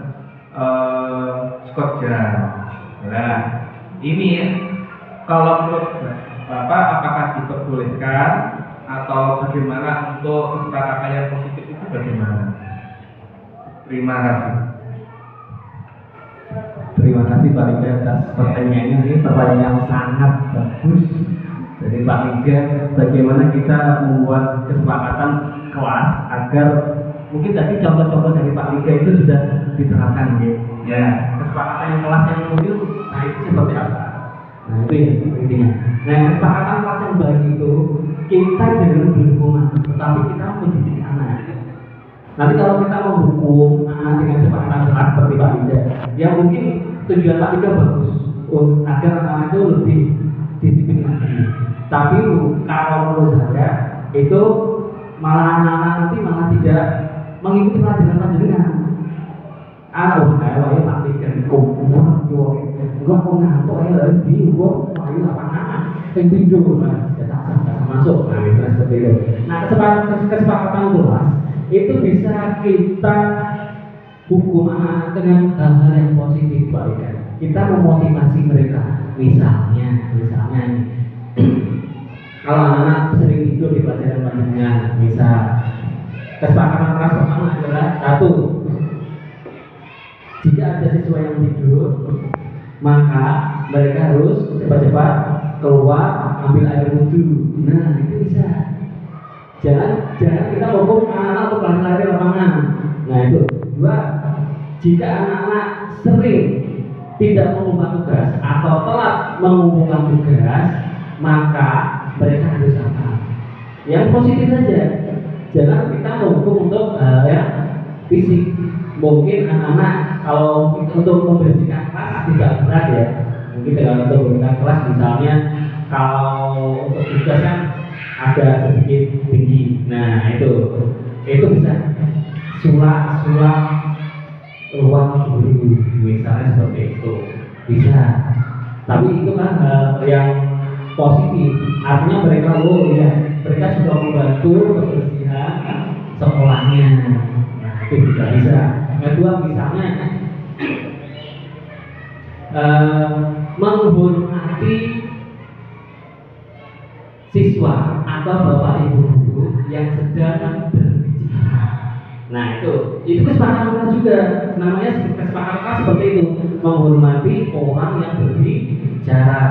skot jam. Nah ini kalau menurut Bapak apakah diperbolehkan atau bagaimana untuk kesepakatan yang positif itu bagaimana? Terima kasih. Terima kasih Pak Liga atas pertanyaannya. Ini pertanyaan yang sangat bagus dari Pak Liga. Bagaimana kita membuat kesepakatan kelas agar mungkin tadi contoh-contoh dari Pak Liga itu sudah diterapkan ya. Kesepakatan yang kelas yang muncul, nah itu seperti apa? Nah itu ya intinya. Nah kesepakatan kelas yang baik itu kita jangan berhubungan, tetapi kita mendidik anak. Nanti kalau kita menghukum anak dengan kesepakatan kelas seperti Pak Liga, ya mungkin tujuan Pak Liga bagus agar anak itu lebih disiplin lagi. Tapi kalau menurut saya itu malah anak-anak nanti malah tidak mengikuti pelajaran-pelajaran. Kayak Pak Liga kumpulan gua mau ngantuk ya harus diukur ayo lapangan pintu masuk. Nah misalnya seperti itu. Nah kesepakatan kelas itu bisa kita hukum anak dengan hal-hal yang positif Pak Liga. Kita memotivasi mereka. Misalnya kalau anak sering tidur di pelajaran-pelajarannya, misal kesepakatan kelas pertama adalah 1. Jika ada siswa yang tidur, maka mereka harus cepat-cepat keluar ambil air wudhu. Nah itu bisa. Jangan kita hukum anak-anak untuk lari-lari di lapangan. Nah itu. 2. Jika anak-anak sering tidak mengumpulkan tugas atau telat mengumpulkan tugas, maka mereka harus apa? Yang positif saja. Jangan kita menghukum untuk fisik. Mungkin anak-anak kalau untuk membersihkan kelas tidak berat ya. Mungkin kalau untuk membersihkan kelas misalnya kalau untuk tugas kan ada sedikit tinggi. Nah itu bisa sulap ruang guru misalnya seperti itu bisa. Tapi itu kan yang positif. Artinya mereka sudah membantu kebersihan sekolahnya. Nah itu juga bisa. Kedua misalnya menghormati siswa atau bapak ibu guru yang sedang berbicara. Nah itu kesepakatan kelas juga. Namanya kesepakatan kelas seperti itu, menghormati orang yang berbicara,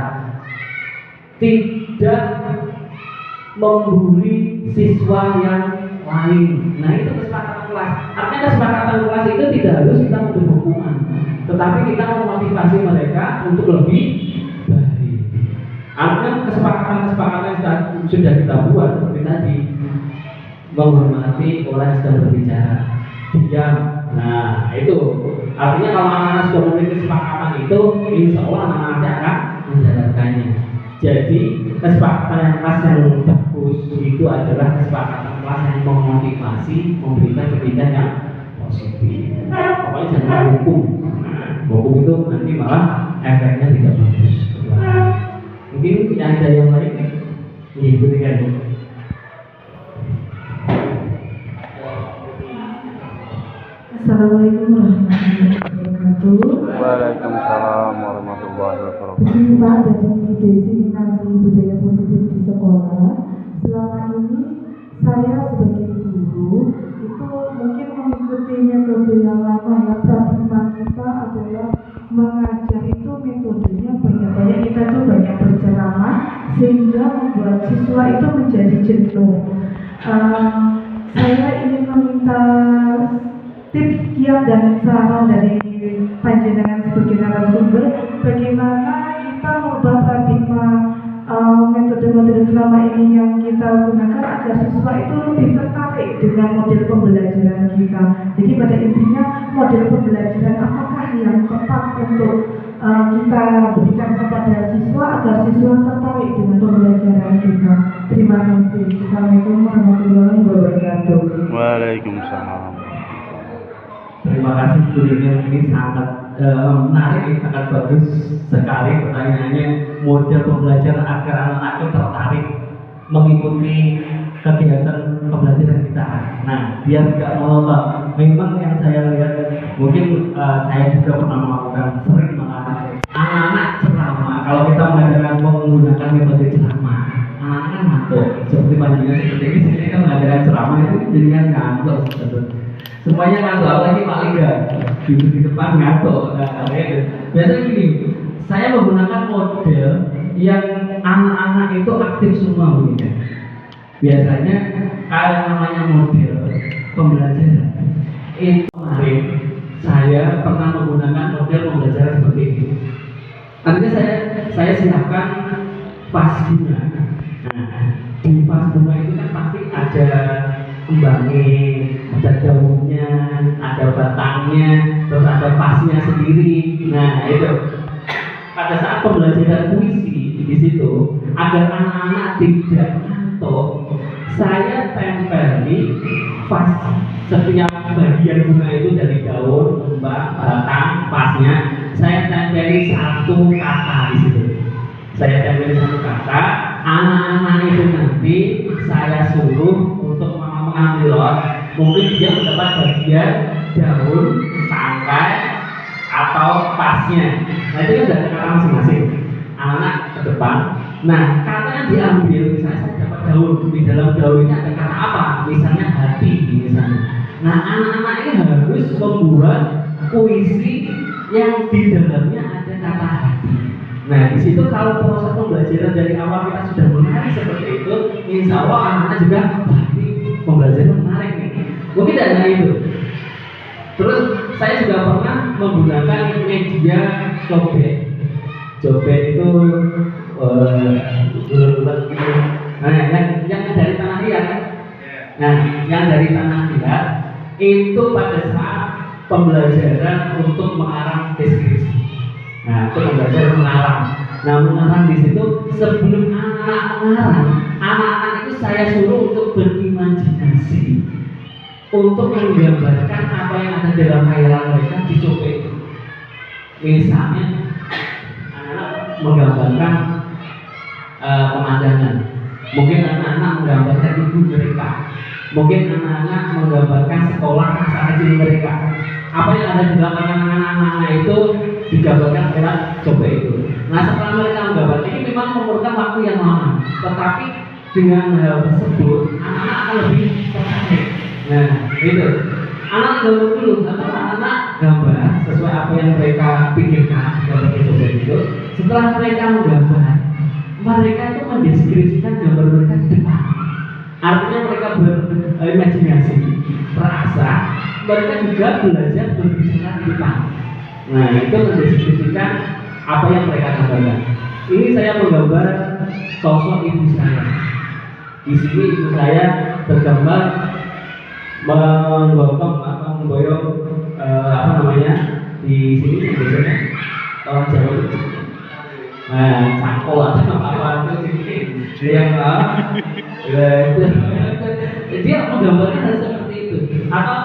tidak membuli siswa yang lain. Nah itu kesepakatan kelas. Artinya kesepakatan kelas itu tidak harus kita memberi hukuman, tetapi kita memotivasi mereka untuk lebih baik. Artinya kesepakatan yang sudah kita buat seperti tadi, menghormati orang yang sedang berbicara, diam. Nah itu artinya kalau anak-anak sudah memiliki kesepakatan itu, insya Allah anak-anaknya akan menjalankannya. Jadi kesepakatan kelas yang bagus itu adalah kesepakatan kelas yang memotivasi, memberikan pendidikan yang positif. Pokoknya jangan hukum. Hukum itu nanti malah efeknya tidak bagus. Mungkin ada yang lain? Iya, berikan. Assalamualaikum warahmatullahi wabarakatuh. Waalaikumsalam warahmatullahi wabarakatuh. Begini Pak, dari Desiminasi Budaya Positif di Sekolah, selama ini saya sebagai guru itu mungkin mengikuti metode yang lama ya. Paradigma kita adalah mengajar itu metodenya banyak kita tuh banyak berceramah sehingga membuat siswa itu menjadi jenuh. Saya ingin meminta tips kiat dan saran dari panjenengan sebagai narasumber bagaimana kita merubah paradigma metode-metode selama ini yang kita gunakan agar siswa itu lebih tertarik dengan model pembelajaran kita. Jadi pada intinya model pembelajaran apakah yang tepat untuk kita berikan kepada siswa agar siswa tertarik dengan pembelajaran kita. Terima kasih. Assalamualaikum warahmatullahi wabarakatuh. Waalaikumsalam. Terima kasih tentunya, ini sangat menarik, sangat bagus sekali pertanyaannya. Model pembelajaran agar anak-anak itu tertarik mengikuti kegiatan pembelajaran kita. Nah, biar tidak monoton. Memang yang saya lihat, mungkin saya juga pernah melakukan sering anak-anak ceramah. menggunakan metode ceramah, anak-anak kan ngantuk. Seperti panjenengan seperti ini, saya kan mengadakan ceramah itu jadi kan ngantuk. Semuanya ngantuk, apalagi Pak Liga di depan ngantuk. Nah, biasanya gini, saya menggunakan model yang anak-anak itu aktif semua begini. Biasanya kalau namanya model pembelajaran itu kemarin saya pernah menggunakan model pembelajaran seperti ini. Artinya saya siapkan vas bunga. Nah, di vas bunga itu kan pasti ada kembangnya, ada daunnya, ada batangnya, terus ada vasnya sendiri. Nah itu pada saat pembelajaran puisi di situ agar anak-anak tidak ngantuk, saya tempeli vas setiap bagian bunga itu dari daun, kembang, batang, vasnya. Saya tempeli satu kata di situ. Saya tempeli satu kata. Anak-anak itu nanti saya suruh untuk mengambil lot. Mungkin dia mendapat bagian daun, tangkai, atau pasnya. Nah itu kan sudah kata masing-masing. Anak-anak ke depan. Nah kata yang diambil, misalnya saya dapat daun. Di dalam daun ini ada kata apa? Misalnya hati, misalnya. Nah anak-anak ini harus membuat puisi yang di dalamnya ada kata hati. Nah di situ kalau proses pembelajaran dari awal kita sudah menarik seperti itu, insya Allah anak-anak juga pembelajaran menarik nih. Mungkin tidak hanya itu. Terus saya juga pernah menggunakan media cobek. Cobek itu nah yang dari tanah liat. Nah yang dari tanah liat itu pada saat pembelajaran untuk mengarang deskripsi. Nah itu pembelajaran mengarang. Nah mengarang di situ sebelum anak mengarang, anak-anak itu saya suruh untuk berimajinasi, untuk menggambarkan apa yang ada dalam khayalan mereka di cobek. Misalnya anak-anak menggambarkan pemandangan, mungkin anak-anak menggambarkan ibu mereka, mungkin anak-anak menggambarkan sekolah masa kecil mereka. Apa yang ada di dalam anak-anak itu digambarkan lewat cobek itu. Nah setelah mereka menggambarkan ini memang memerlukan waktu yang lama, tetapi dengan hal tersebut anak-anak akan lebih tertarik. Nah itu anak gambar dulu, anak gambar sesuai apa yang mereka pikirkan gambar cobek itu. Setelah mereka menggambar, mereka itu mendeskripsikan gambar mereka di depan. Artinya mereka berimajinasi, merasa, mereka juga belajar berbicara di depan. Nah itu mendeskripsikan apa yang mereka gambarkan. Ini saya menggambar sosok ibu saya. Di sini ibu saya tergambar menggotong atau memboyong apa namanya di sini biasanya orang Jawa itu cangkol atau apa itu yang dia menggambarkan seperti itu, atau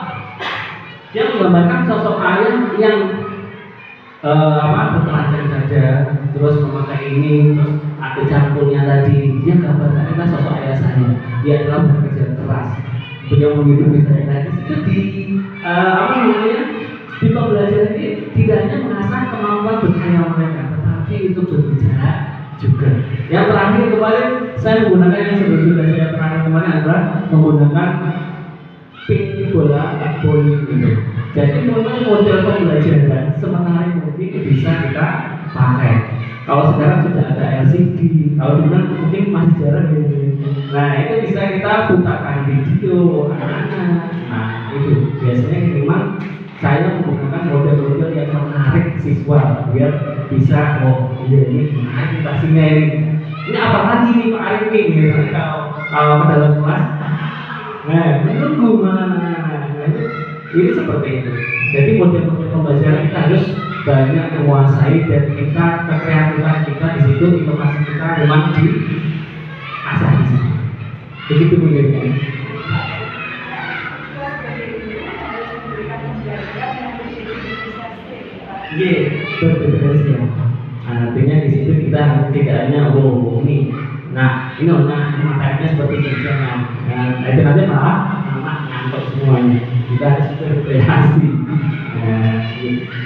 dia menggambarkan sosok ayah yang bertelanjang saja, terus memakai ini, terus ada cangkulnya tadi. Dia gambarkan itu sosok ayah saya. Dia adalah bekerja keras, beliau menghidupi saya. Nah itu di di pembelajaran ini tidak hanya mengasah kemampuan berkhayal mereka, tetapi itu berbicara juga. Yang terakhir kemarin saya menggunakan yang sudah saya terangkan kemarin adalah menggunakan ping bola bowling itu. Jadi memang model pembelajaran semenarik mungkin bisa kita pakai. Kalau sekarang sudah ada LCD, kalau dulu mungkin masih jarang gitu. Nah itu bisa kita putarkan video anak-anak. Nah itu biasanya memang saya menggunakan model-model yang menarik siswa biar bisa ini menarik pastinya ini apa lagi nih Pak Arif nih gitu. Kalau ke dalam kelas, nah menunggu mana ini seperti itu. Jadi model-model pembelajaran kita harus banyak menguasai dan kita kekreatifan kita di situ, inovasi kita memang di asah di sini. Begitu begini. Iya, betul ya. Artinya di situ kita tidak hanya ini. Nah, ini materinya seperti ini. Nah, itu nanti malah anak ngantuk semuanya. Kita harus berkreasi. Nah,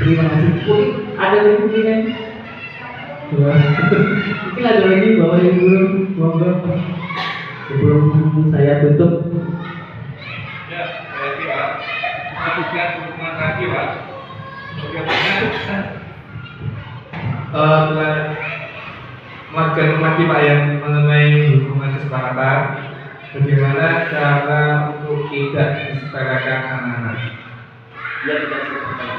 terima kasih. Ada lagi kan? Mungkin ada lagi bawa yang dulu, monggo. Sebelum saya tutup. Ya, berarti Pak, lakukan dukungan lagi Pak. Bagaimana telah melakukan lagi Pak yang mengenai hubungan kesepakatan. Bagaimana cara untuk tidak disepakatkan anak-anak? Ya, kita sebutkan.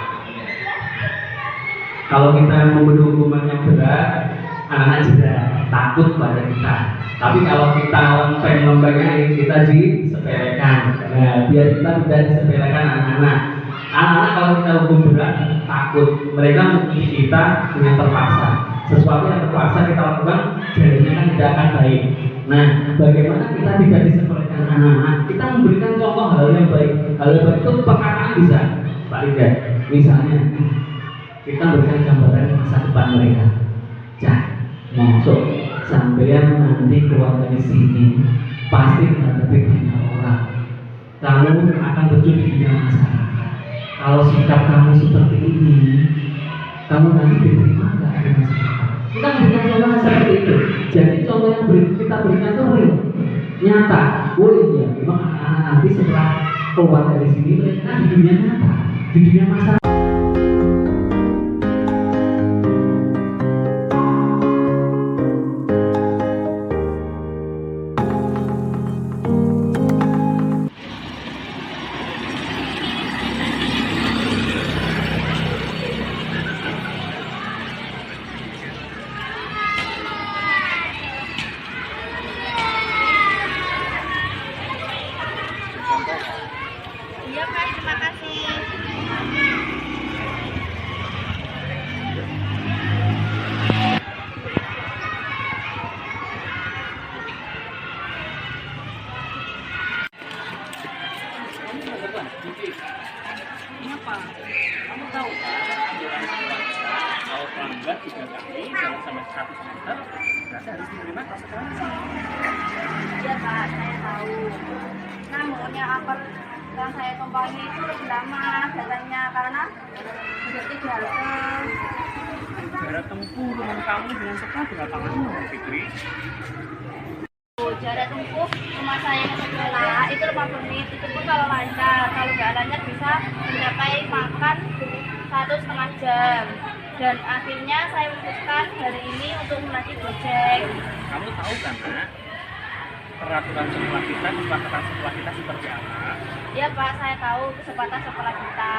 Kalau kita memberi hukuman yang berat, anak-anak juga takut pada kita. Tapi kalau kita lempeng-lempengnya kita disepelekan. Nah, biar kita tidak disepelekan anak-anak. Anak-anak kalau kita hukum berat takut. Mereka mengikuti kita dengan terpaksa. Sesuatu yang terpaksa kita lakukan, jadinya kan tidak akan baik. Nah, bagaimana kita tidak disepelekan anak-anak? Kita memberikan contoh hal yang baik. Hal yang baik itu perkataan bisa, Pak Liga. Misalnya, kita berikan gambaran masa depan mereka. Masuk sampean nanti keluar dari sini pasti menghadapi banyak orang. Kamu akan terjun di dunia masyarakat. Kalau sikap kamu seperti ini, kamu nanti diterima nggak di masyarakat? Kita berikan contoh seperti itu. Jadi contoh yang kita berikan itu real, nyata. Oh iya, memang anak-anak nanti setelah keluar dari sini mereka di dunia nyata, di dunia masyarakat. Iya Pak, terima kasih. Kenapa? Kamu tahu kan, aturan sekolah kita kalau terlambat 3 kali dalam sampai 100 meter, berarti harus menerima konsekuensi. Iya Pak, saya tahu. Namun yang apel yang saya tumpangi itu lebih lama datanya karena berarti di halte. Jarak tempuh rumah kamu dengan sekolah berapa lama, Fikri? Jarak tempuh rumah saya ke sekolah itu 50 menit. Itu pun kalau lancar. Kalau nggak lancar bisa mencapai makan 1,5 jam. Dan akhirnya saya memutuskan hari ini untuk menaiki Gojek. Kamu tahu kan, Nak? Peraturan sekolah kita, kesepakatan sekolah kita seperti apa? Iya Pak, saya tahu kesempatan sekolah kita.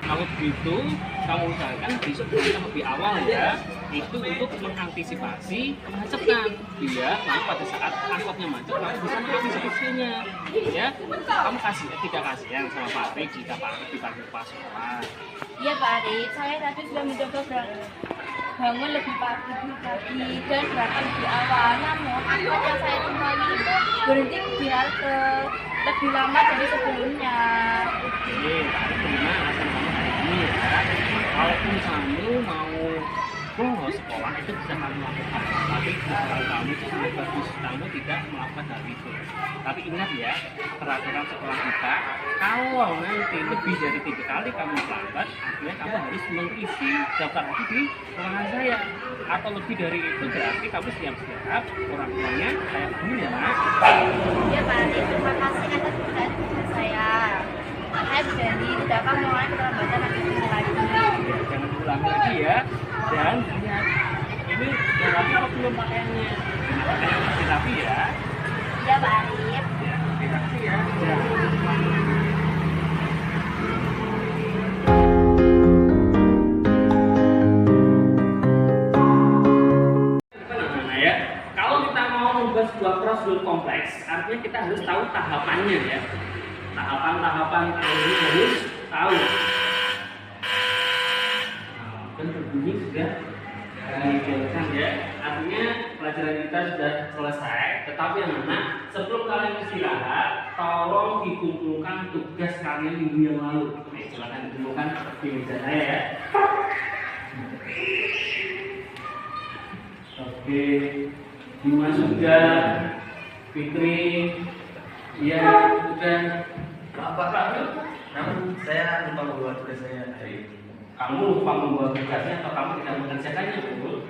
Kalau begitu, kamu usahakan besok berangkat lebih awal ya. Itu untuk mengantisipasi kemacetan. Biar nanti pada saat angkotnya macet, kamu bisa mengantisipasinya. Ya, kamu tidak kasihan sama Pak Arif jika Pak Arif dipanggil pas sekolah. Iya Pak Arif, saya tadi sudah mencoba bangun lebih pagi dan berangkat lebih awal. Namun angkot yang saya tumpangi itu berhenti di halte lebih lama dari sebelumnya. Oke, Pak Arif terima alasan kamu hari ini ya. Kalaupun kamu mau bolos sekolah itu bisa kamu lakukan, tapi kalau kamu itu sangat bagus, kamu tidak melakukan hal itu. Tapi ingat ya, peraturan sekolah kita, kalau nanti lebih dari 3 kali kamu terlambat, akhirnya kamu harus mengisi daftar lagi di ruangan saya. Atau lebih dari itu berarti kamu siap-siap orang tuanya kayak kamu ya, Nak. Iya Pak Arif, terima kasih atas perhatian saya. Saya berjanji tidak akan mengulangi keterlambatan lagi. Jangan ulang lagi ya. Dan lihat, ini udah rapi apa belum pakaiannya? Pakaian masih rapi ya. Iya Pak Arif. Terima kasih ya. Ya. Kalau kita mau membuat sebuah prosedur kompleks, artinya kita harus tahu tahapannya ya. Tahapan-tahapan ini harus tahu. Dan berbunyi sudah dijelaskan ya. Artinya pelajaran kita sudah selesai. Tetapi anak-anak, sebelum kalian istirahat, tolong dikumpulkan tugas kalian minggu yang lalu. Silakan dikumpulkan di meja saya ya. Oke, Dimas sudah, Fikri, iya sudah. Pak, Namun saya lupa membuat tugas saya hari ini. Kamu lupa membuat tugasnya atau kamu tidak mengerjakannya, Bu?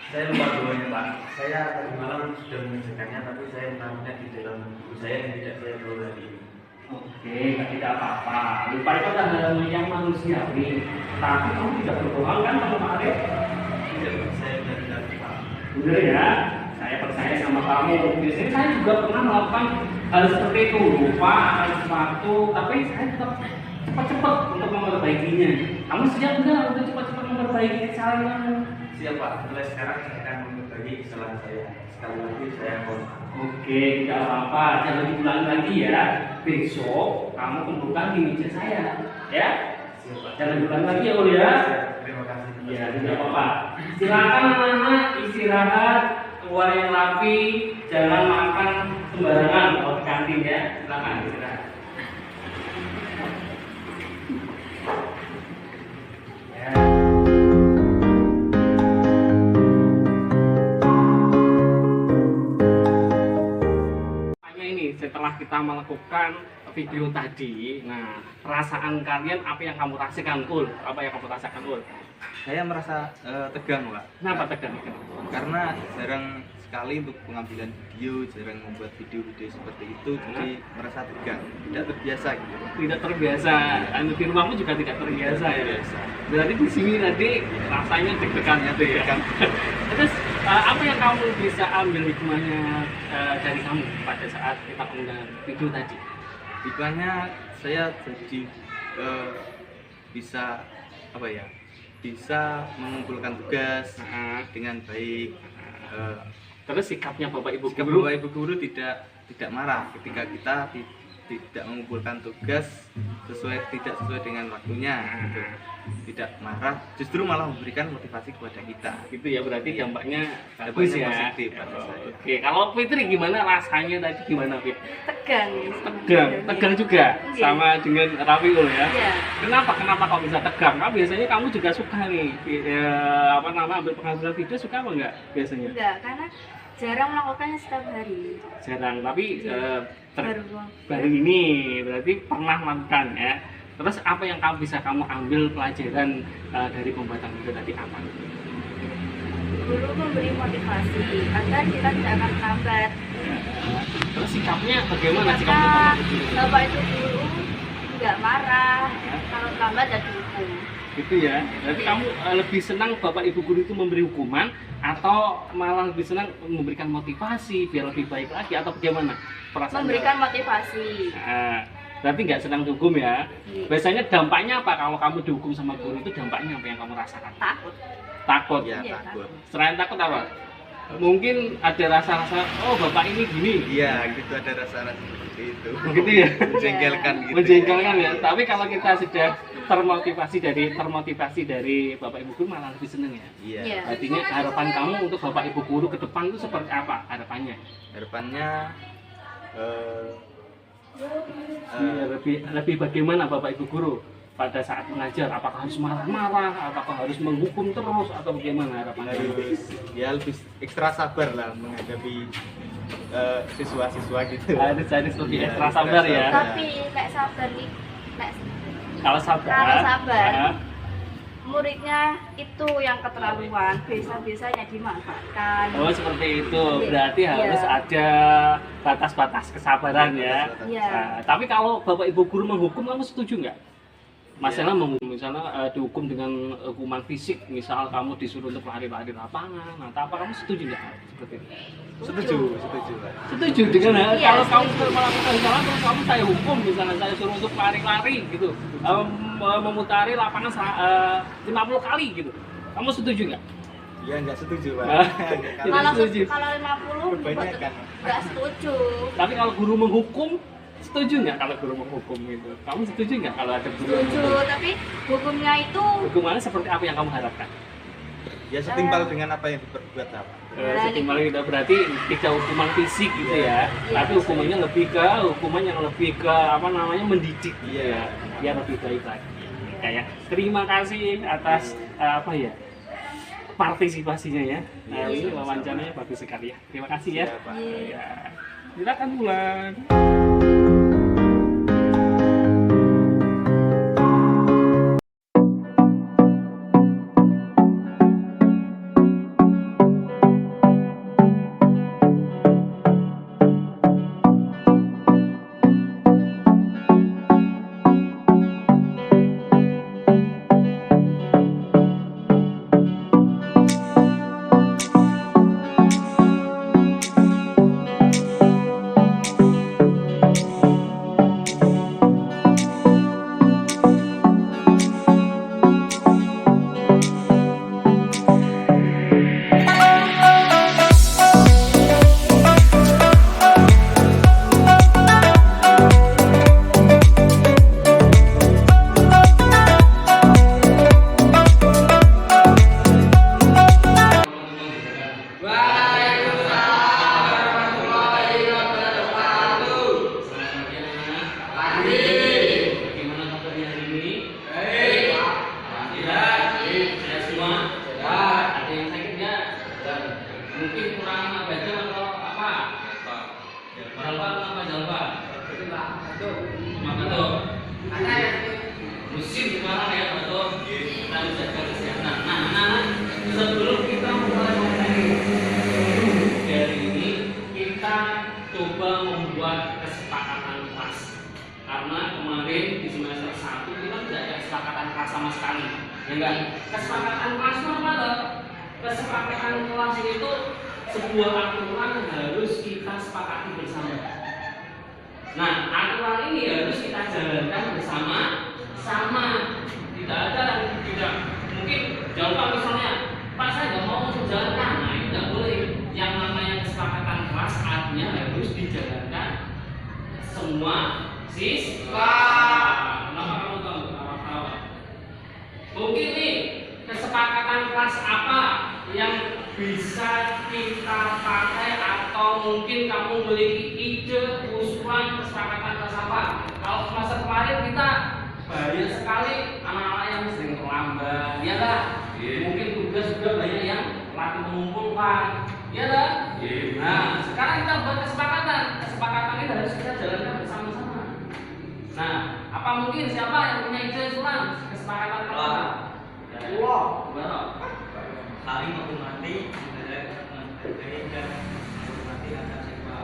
Saya lupa doanya Pak. Saya tadi malam sudah mengerjakannya, tapi saya menaruhnya di dalam buku saya yang tidak saya bawa hari ini. Oke, tidak apa-apa. Lupa itu adalah hal yang manusiawi. Tapi kamu tidak berbohong kan Pak Arif? Tidak, saya benar-benar lupa. Benar ya, saya percaya sama kamu. Biasanya saya juga pernah melakukan hal seperti itu, lupa akan sesuatu, tapi saya tetap cepat-cepat untuk memperbaikinya. Kamu siap nggak untuk cepat-cepat memperbaiki kesalahan? Siap Pak, mulai sekarang saya akan memperbaiki kesalahan saya. Sekali lagi saya mohon. Oke, tidak apa-apa. Jangan diulang lagi ya. Besok kamu kumpulkan di meja saya, ya. Siap Pak. Jangan diulang lagi ya, Ul ya. Terima kasih. Ya, tidak apa-apa. Silakan anak-anak istirahat, keluar yang rapi, jangan makan sembarangan kalau di kantin ya. Silakan istirahat. Ya. Hanya ini setelah kita melakukan video tadi, nah perasaan kalian apa yang kamu rasakan, Ul? Apa yang kamu rasakan, Ul? Saya merasa tegang Pak, Kenapa tegang? karena jarang sekali untuk pengambilan video, jarang membuat video-video seperti itu, jadi merasa tegang, tidak terbiasa gitu. Tidak terbiasa, anu di rumahmu juga tidak terbiasa ya. Berarti di sini tadi rasanya deg-degan gitu ya. Terus apa yang kamu bisa ambil hikmahnya dari kamu pada saat kita mendengar video tadi? Hikmahnya saya jadi bisa apa ya? Bisa mengumpulkan tugas dengan baik. Terus sikapnya Bapak Ibu Sikap guru? Bapak Ibu guru tidak marah ketika kita tidak mengumpulkan tugas tidak sesuai dengan waktunya, gitu. Tidak marah, justru malah memberikan motivasi kepada kita. Gitu ya, berarti dampaknya bagus ya. Positif pada saya. Oke, kalau Fitri gimana rasanya tadi gimana, Fit? Tegang. Tegang juga Iya. sama dengan Rafiul ya. Iya. Kenapa kok bisa tegang? Kan biasanya kamu juga suka nih, ambil pengambilan video, suka apa enggak biasanya? Enggak, karena jarang melakukannya setiap hari. Jarang, tapi Baru baru ini berarti pernah melakukan ya. Terus apa yang bisa kamu ambil pelajaran dari pembuatan video tadi apa? guru memberi motivasi agar kita tidak akan lambat. Terus sikapnya bagaimana Karena sikapnya? bapak itu guru nggak marah kalau lambat dan dihukum. Gitu ya. Berarti kamu lebih senang bapak ibu guru itu memberi hukuman atau malah lebih senang memberikan motivasi biar lebih baik lagi atau bagaimana? Perasaan Memberikan motivasi. Nah, berarti nggak senang dihukum ya? Iya. Biasanya dampaknya apa kalau kamu dihukum sama guru itu dampaknya apa yang kamu rasakan? Takut. Takut. Ya, Iya, takut. Selain takut apa? Mungkin ada rasa-rasa, oh bapak ini gini. Iya, gitu ada rasa-rasa seperti itu. Gitu ya? Menjengkelkan gitu. Menjengkelkan ya. Tapi kalau kita sudah termotivasi dari bapak ibu guru malah lebih seneng ya. Iya. Iya. Artinya harapan kamu untuk bapak ibu guru ke depan itu seperti apa harapannya? Harapannya Iya, lebih bagaimana bapak ibu guru pada saat mengajar? Apakah harus marah-marah? Apakah harus menghukum terus atau bagaimana harapannya? lebih ekstra sabar lah menghadapi siswa-siswa gitu. Harus lebih Iya, ekstra sabar ya. ekstra Tapi lek sabar nih, lek Kalau sabar. Kalau sabar. ya. muridnya itu yang keterlaluan, biasa-biasanya dimanfaatkan. Oh seperti itu, berarti Iya. harus ada batas-batas kesabaran ya. Iya. Nah, tapi kalau bapak ibu guru menghukum, kamu setuju nggak? Masalah menghukum, misalnya dihukum dengan hukuman fisik, misal kamu disuruh untuk lari-lari lapangan, atau apa, kamu setuju nggak seperti itu? Setuju, Pak. Setuju dengan Iya, kalau kamu setuju. melakukan salah, terus kamu saya hukum, misalnya saya suruh untuk lari-lari gitu, memutari lapangan 50 kali gitu, kamu setuju nggak? Iya, nggak setuju, Pak. Tidak Kalau setuju. kalau 50 Kebanyakan. nggak setuju. Tapi kalau guru menghukum, setuju nggak kalau guru menghukum itu? Kamu setuju nggak kalau ada guru Setuju, menghukum? tapi hukumnya itu Hukumannya seperti apa yang kamu harapkan? Ya setimpal dengan apa yang diperbuat apa. Setimbang itu berarti tidak hukuman fisik gitu ya, tapi hukumannya lebih ke apa namanya mendidik gitu ya, biar lebih baik lagi. Kayak terima kasih atas apa ya partisipasinya ya. Nah, ini wawancaranya bagus sekali ya. Terima kasih ya. Iya, Pak. Ya. Silakan pulang. Betul. Karena musim sekarang ya betul. Kita bisa jaga kesehatan. Nah, sebelum kita mulai dari ini, kita coba membuat kesepakatan kelas. Karena kemarin di semester 1 kita tidak ada kesepakatan kelas sama sekali. Ya enggak? Kesepakatan kelas itu apa loh? Kesepakatan kelas itu sebuah aturan yang harus kita sepakati bersama. Nah, aturan ini harus kita jalankan bersama-sama. Tidak ada yang tidak mungkin jawab misalnya, Pak saya nggak mau menjalankan. Nah, ini tidak boleh. Yang namanya kesepakatan kelas artinya harus dijalankan semua siswa. Kenapa kamu tahu? Tahu. Mungkin nih kesepakatan kelas apa yang bisa kita pakai atau mungkin kamu memiliki ide usulan kesepakatan kelas apa? Kalau semester kemarin kita banyak sekali anak-anak yang sering terlambat, ya kan? Mungkin tugas juga banyak yang latih mengumpulkan, ya kan? Nah, sekarang kita buat kesepakatan. Kesepakatan ini harus kita jalankan bersama-sama. Nah, apa mungkin siapa yang punya ide usulan kesepakatan kelas apa? Allah, benar. Saling menghormati dan menghormati antar siswa.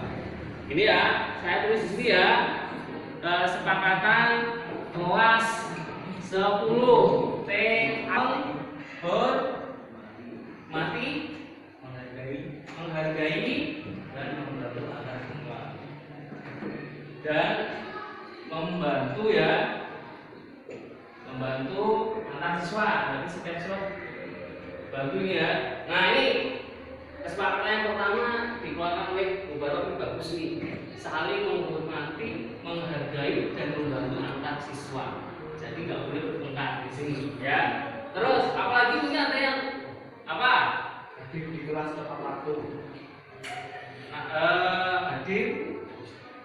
Ini ya, saya tulis di sini ya. Kesepakatan kelas 10 hormati, menghargai Dan membantu antar siswa. dan membantu ya, membantu antar siswa. Berarti setiap siswa bantu ini ya. Nah, ini kesepakatan yang pertama dikeluarkan oleh Mubarak ini bagus nih. Saling menghormati, menghargai dan membantu antar siswa. Jadi nggak boleh bertengkar di sini ya. Terus apalagi mungkin ada yang apa? Hadir di kelas tepat waktu. Hadir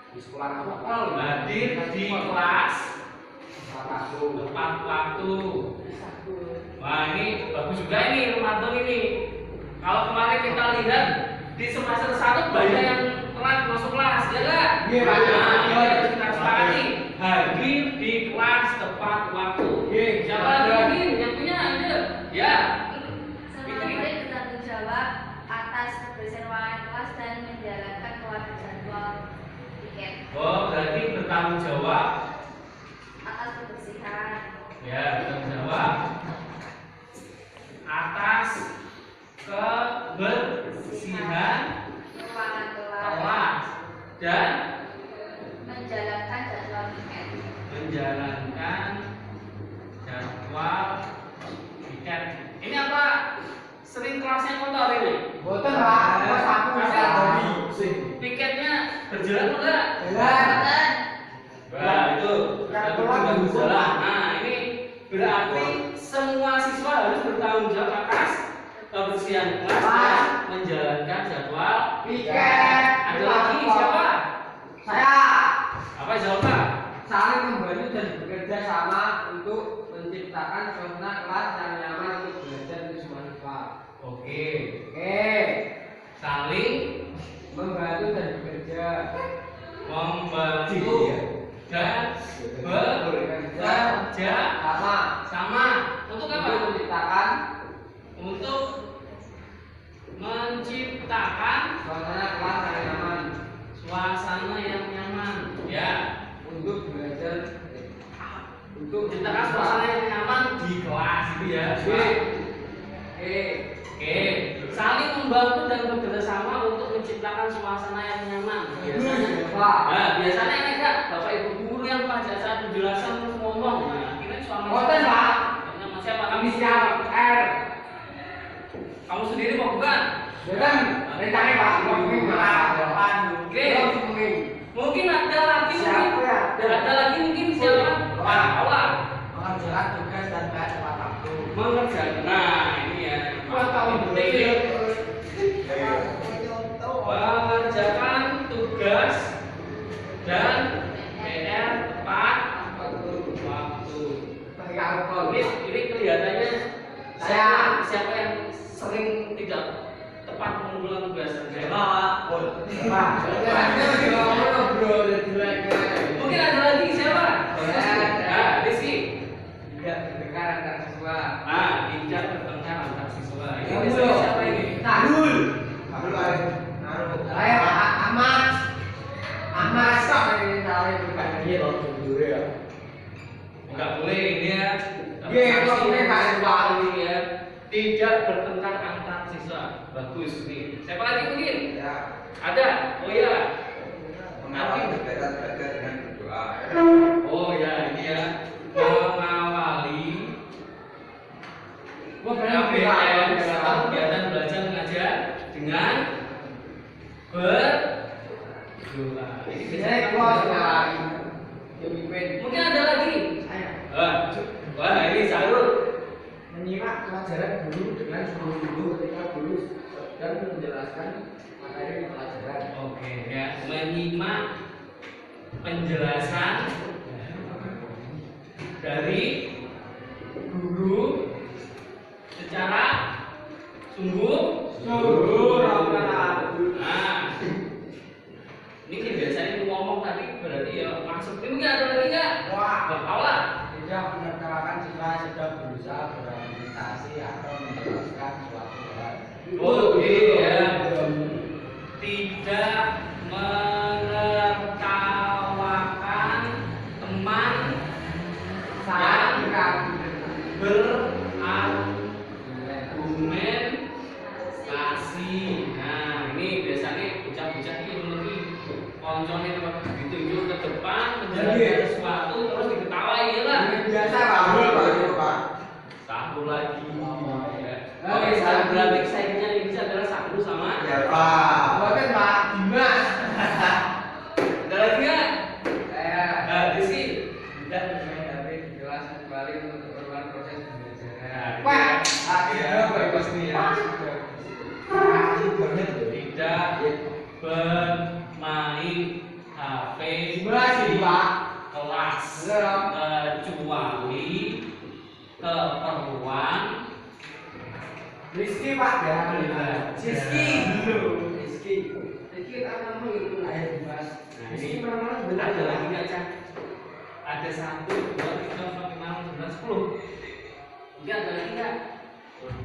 di sekolah apa? Hadir di kelas tepat waktu. Wah, ini bagus juga ini Ramadan ini. Kalau kemarin kita lihat di semester 1 banyak yang telat masuk kelas, ya kan? Iya. Nah, ini harus kita sepakati. Hadir di kelas tepat waktu. Siapa lagi yang punya ide? Ya. Semua murid bertanggung jawab atas kebersihan kelas dan menjalankan keluarga jadwal tiket. Oh, berarti bertanggung jawab Atas kebersihan. ya, bertanggung jawab atas kebersihan Ruangan kelas kelas dan menjalankan jadwal tiket. menjalankan jadwal tiket. Ini apa? Sering kelasnya kotor ini? Boten Pak, kelas aku Tiketnya berjalan enggak? Boten. Nah, itu. Yang Itu keluar bagus juga. jalan. Nah, ini berarti semua siswa harus bertanggung jawab atas kebersihan kelas dan menjalankan jadwal Piket. Ada lagi siapa? Saya Apa jawabnya? saling membantu dan bekerja sama untuk menciptakan suasana kelas yang nyaman untuk belajar untuk semua siswa. Oke. Saling membantu dan bekerja Membantu dan bekerja sama untuk apa? Untuk menciptakan suasana yang nyaman. Ya. untuk belajar Untuk menciptakan suasana yang nyaman di kelas itu ya. Oke. Saling membantu dan bekerja sama untuk menciptakan suasana yang nyaman. Biasanya ini enggak Bapak Ibu guru yang pada saat penjelasan terus ngomong. Nah, kita suami. Boten, Pak. Nama siapa? kami siap R. Kamu sendiri mau bukan? Boten, rencana Pak, mungkin depan. Oke. Mungkin ada lagi mungkin. Ada lagi mungkin siapa? Pak Aula. Mengerjakan tugas dan PR tepat waktu. Mengerjakan. Nah, ini ya. Penting. Mengerjakan tugas dan PR tepat waktu. Ini kelihatannya siapa yang sering tidak tepat mengumpulkan tugas? Mungkin ada ini loh judulnya ya. Enggak boleh ini ya. Iya, maksudnya kalian wali ya. Tidak bertengkar antar siswa. Bagus nih. Siapa lagi mungkin? Ya. Ada? Oh ya. Mengawali kegiatan belajar dengan berdoa. Oh ya, ini ya. Mengawali KBM atau kegiatan belajar mengajar dengan berdoa. Ini biasanya mungkin ada lagi. Wah, ini Sarul. Menyimak pelajaran guru dengan sungguh-sungguh ketika guru sedang menjelaskan materi pelajaran. Oke, ya. Menyimak penjelasan dari guru secara sungguh-sungguh. Nah, ini biasanya ngomong tadi berarti ya masuk. Ini ada lagi nggak? Wah, Bapak tidak menertawakan siswa sedang berusaha berorientasi atau menjelaskan suatu hal. Oke ya. Tidak menertawakan teman yang berargumentasi. Nah, ini biasanya bocah-bocah ini lagi konconnya ditunjuk ke depan menjelaskan sesuatu terus diketawain ya lah. Biasa Pak. Satu lagi. Oke, saya berarti saingnya ini bisa adalah satu sama. Ya Pak. Bukan Pak Dimas. Ada lagi nggak? Saya. Nah, Rizky. Tidak bermain HP di kelas kembali untuk keperluan proses pembelajaran. Pak, akhirnya bagus nih ya. Tidak bermain HP Masih Pak. kelas kecuali keperluan. Rizky Pak ya. Rizky dulu. Rizky kan kamu itu lahir Dimas. Nah, ini ada lagi nggak, Cak? Ada 1, 2, 3, 4, 5, 6, 7, 10. Mungkin ada lagi nggak?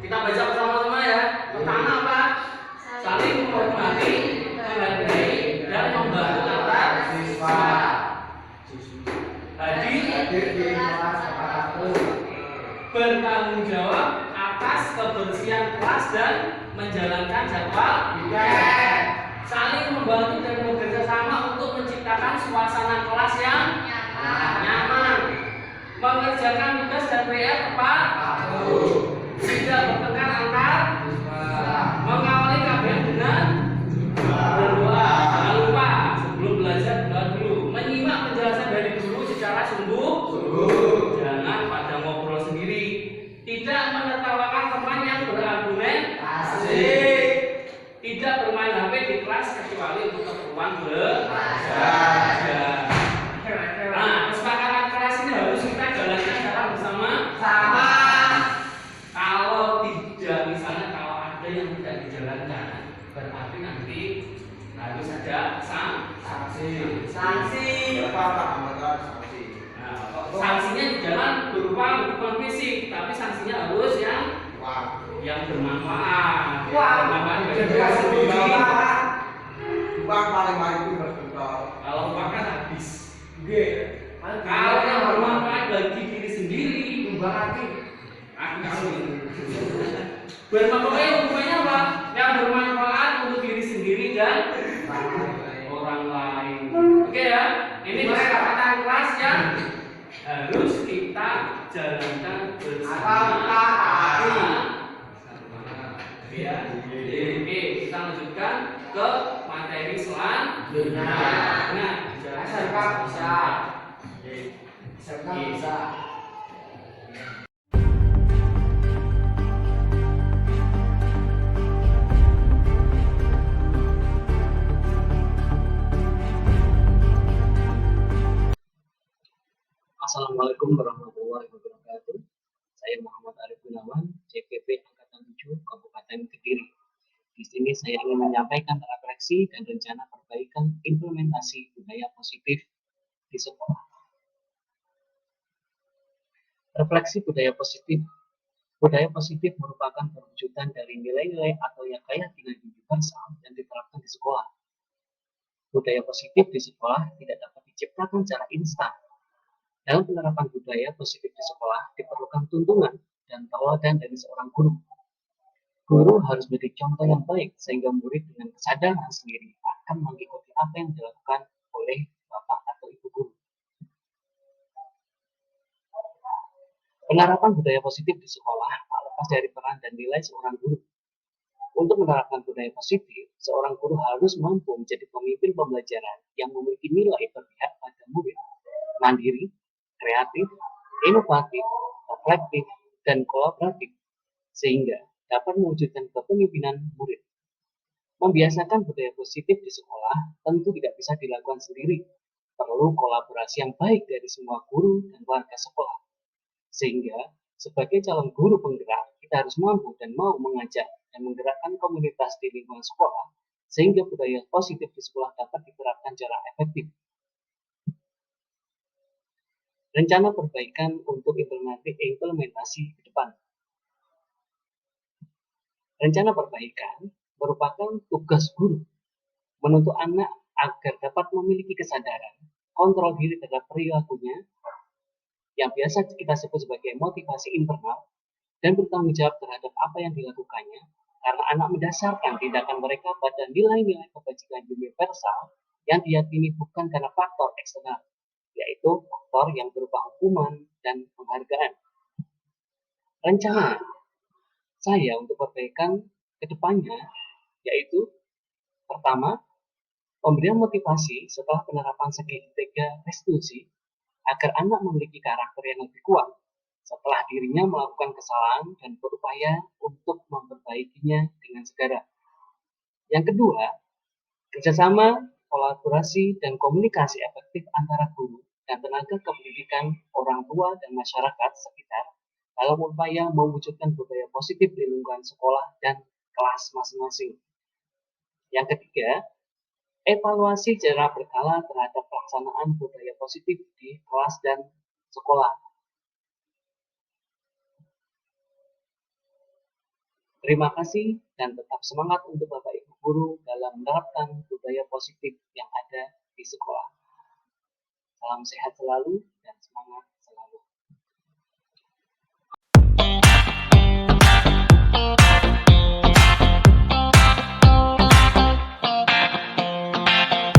Kita baca bersama-sama ya. Pertama apa? Saling menghormati, menghargai, dan membantu antar siswa. Hadir di kelas apapun. Bertanggung jawab atas kebersihan kelas dan menjalankan jadwal weekend. Saling membantu dan bekerja sama untuk menciptakan suasana kelas yang nyaman. Mengerjakan tugas dan PR tepat. Tidak bertengkar antar. Mengawali KBM dengan berdoa. Jangan lupa sebelum belajar berdoa dulu. Menyimak penjelasan dari guru secara sungguh. Jangan pada ngobrol sendiri. Tidak menertawakan teman yang berargumentasi. Tidak bermain HP di kelas kecuali untuk keperluan belajar. Nah, kesepakatan kelas ini harus kita jalankan secara bersama-sama. Kalau tidak, misalnya kalau ada yang tidak dijalankan, berarti nanti harus ada sanksi. Nah, sanksinya jangan berupa hukuman fisik, tapi sanksinya harus yang bermanfaat. Uang paling itu berbentuk. Kalau uang kan habis. Kalau yang bermanfaat bagi diri sendiri, berarti aku bermanfaat hukumannya apa? Yang bermanfaat untuk diri sendiri dan orang lain. Oke ya, ini kesepakatan kelas yang harus kita jalankan bersama. Ya. Oke, kita lanjutkan ke materi selanjutnya. Nah, SMK bisa. SMK bisa. Assalamualaikum warahmatullahi wabarakatuh. Saya Muhammad Arif Gunawan, CPP Angkatan 7 Kabupaten Kediri. Di sini saya ingin menyampaikan refleksi dan rencana perbaikan implementasi budaya positif di sekolah. Refleksi budaya positif. Budaya positif merupakan perwujudan dari nilai-nilai atau yang kaya kehidupan yang diterapkan di sekolah. Budaya positif di sekolah tidak dapat diciptakan secara instan. Dalam penerapan budaya positif di sekolah diperlukan tuntunan dan teladan dari seorang guru. Guru harus menjadi contoh yang baik sehingga murid dengan kesadaran sendiri akan mengikuti apa yang dilakukan oleh bapak atau ibu guru. Penerapan budaya positif di sekolah tak lepas dari peran dan nilai seorang guru. Untuk menerapkan budaya positif, seorang guru harus mampu menjadi pemimpin pembelajaran yang memiliki nilai berpihak pada murid, mandiri, kreatif, inovatif, reflektif, dan kolaboratif, sehingga dapat mewujudkan kepemimpinan murid. Membiasakan budaya positif di sekolah tentu tidak bisa dilakukan sendiri. Perlu kolaborasi yang baik dari semua guru dan warga sekolah. Sehingga, sebagai calon guru penggerak, kita harus mampu dan mau mengajak dan menggerakkan komunitas di lingkungan sekolah, sehingga budaya positif di sekolah dapat diterapkan secara efektif. Rencana perbaikan untuk implementasi ke depan. Rencana perbaikan merupakan tugas guru, menuntut anak agar dapat memiliki kesadaran, kontrol diri terhadap perilakunya, yang biasa kita sebut sebagai motivasi internal, dan bertanggung jawab terhadap apa yang dilakukannya, karena anak mendasarkan tindakan mereka pada nilai-nilai kebajikan universal yang diyakini bukan karena faktor eksternal, yaitu faktor yang berupa hukuman dan penghargaan. Rencana saya untuk perbaikan ke depannya yaitu pertama, pemberian motivasi setelah penerapan segitiga restitusi agar anak memiliki karakter yang lebih kuat setelah dirinya melakukan kesalahan dan berupaya untuk memperbaikinya dengan segera. Yang kedua, kerjasama, kolaborasi, dan komunikasi efektif antara guru dan tenaga kependidikan, orang tua, dan masyarakat sekitar dalam upaya mewujudkan budaya positif di lingkungan sekolah dan kelas masing-masing. Yang ketiga, evaluasi secara berkala terhadap pelaksanaan budaya positif di kelas dan sekolah. Terima kasih dan tetap semangat untuk Bapak Ibu Guru dalam menerapkan budaya positif yang ada di sekolah. Salam sehat selalu dan semangat selalu.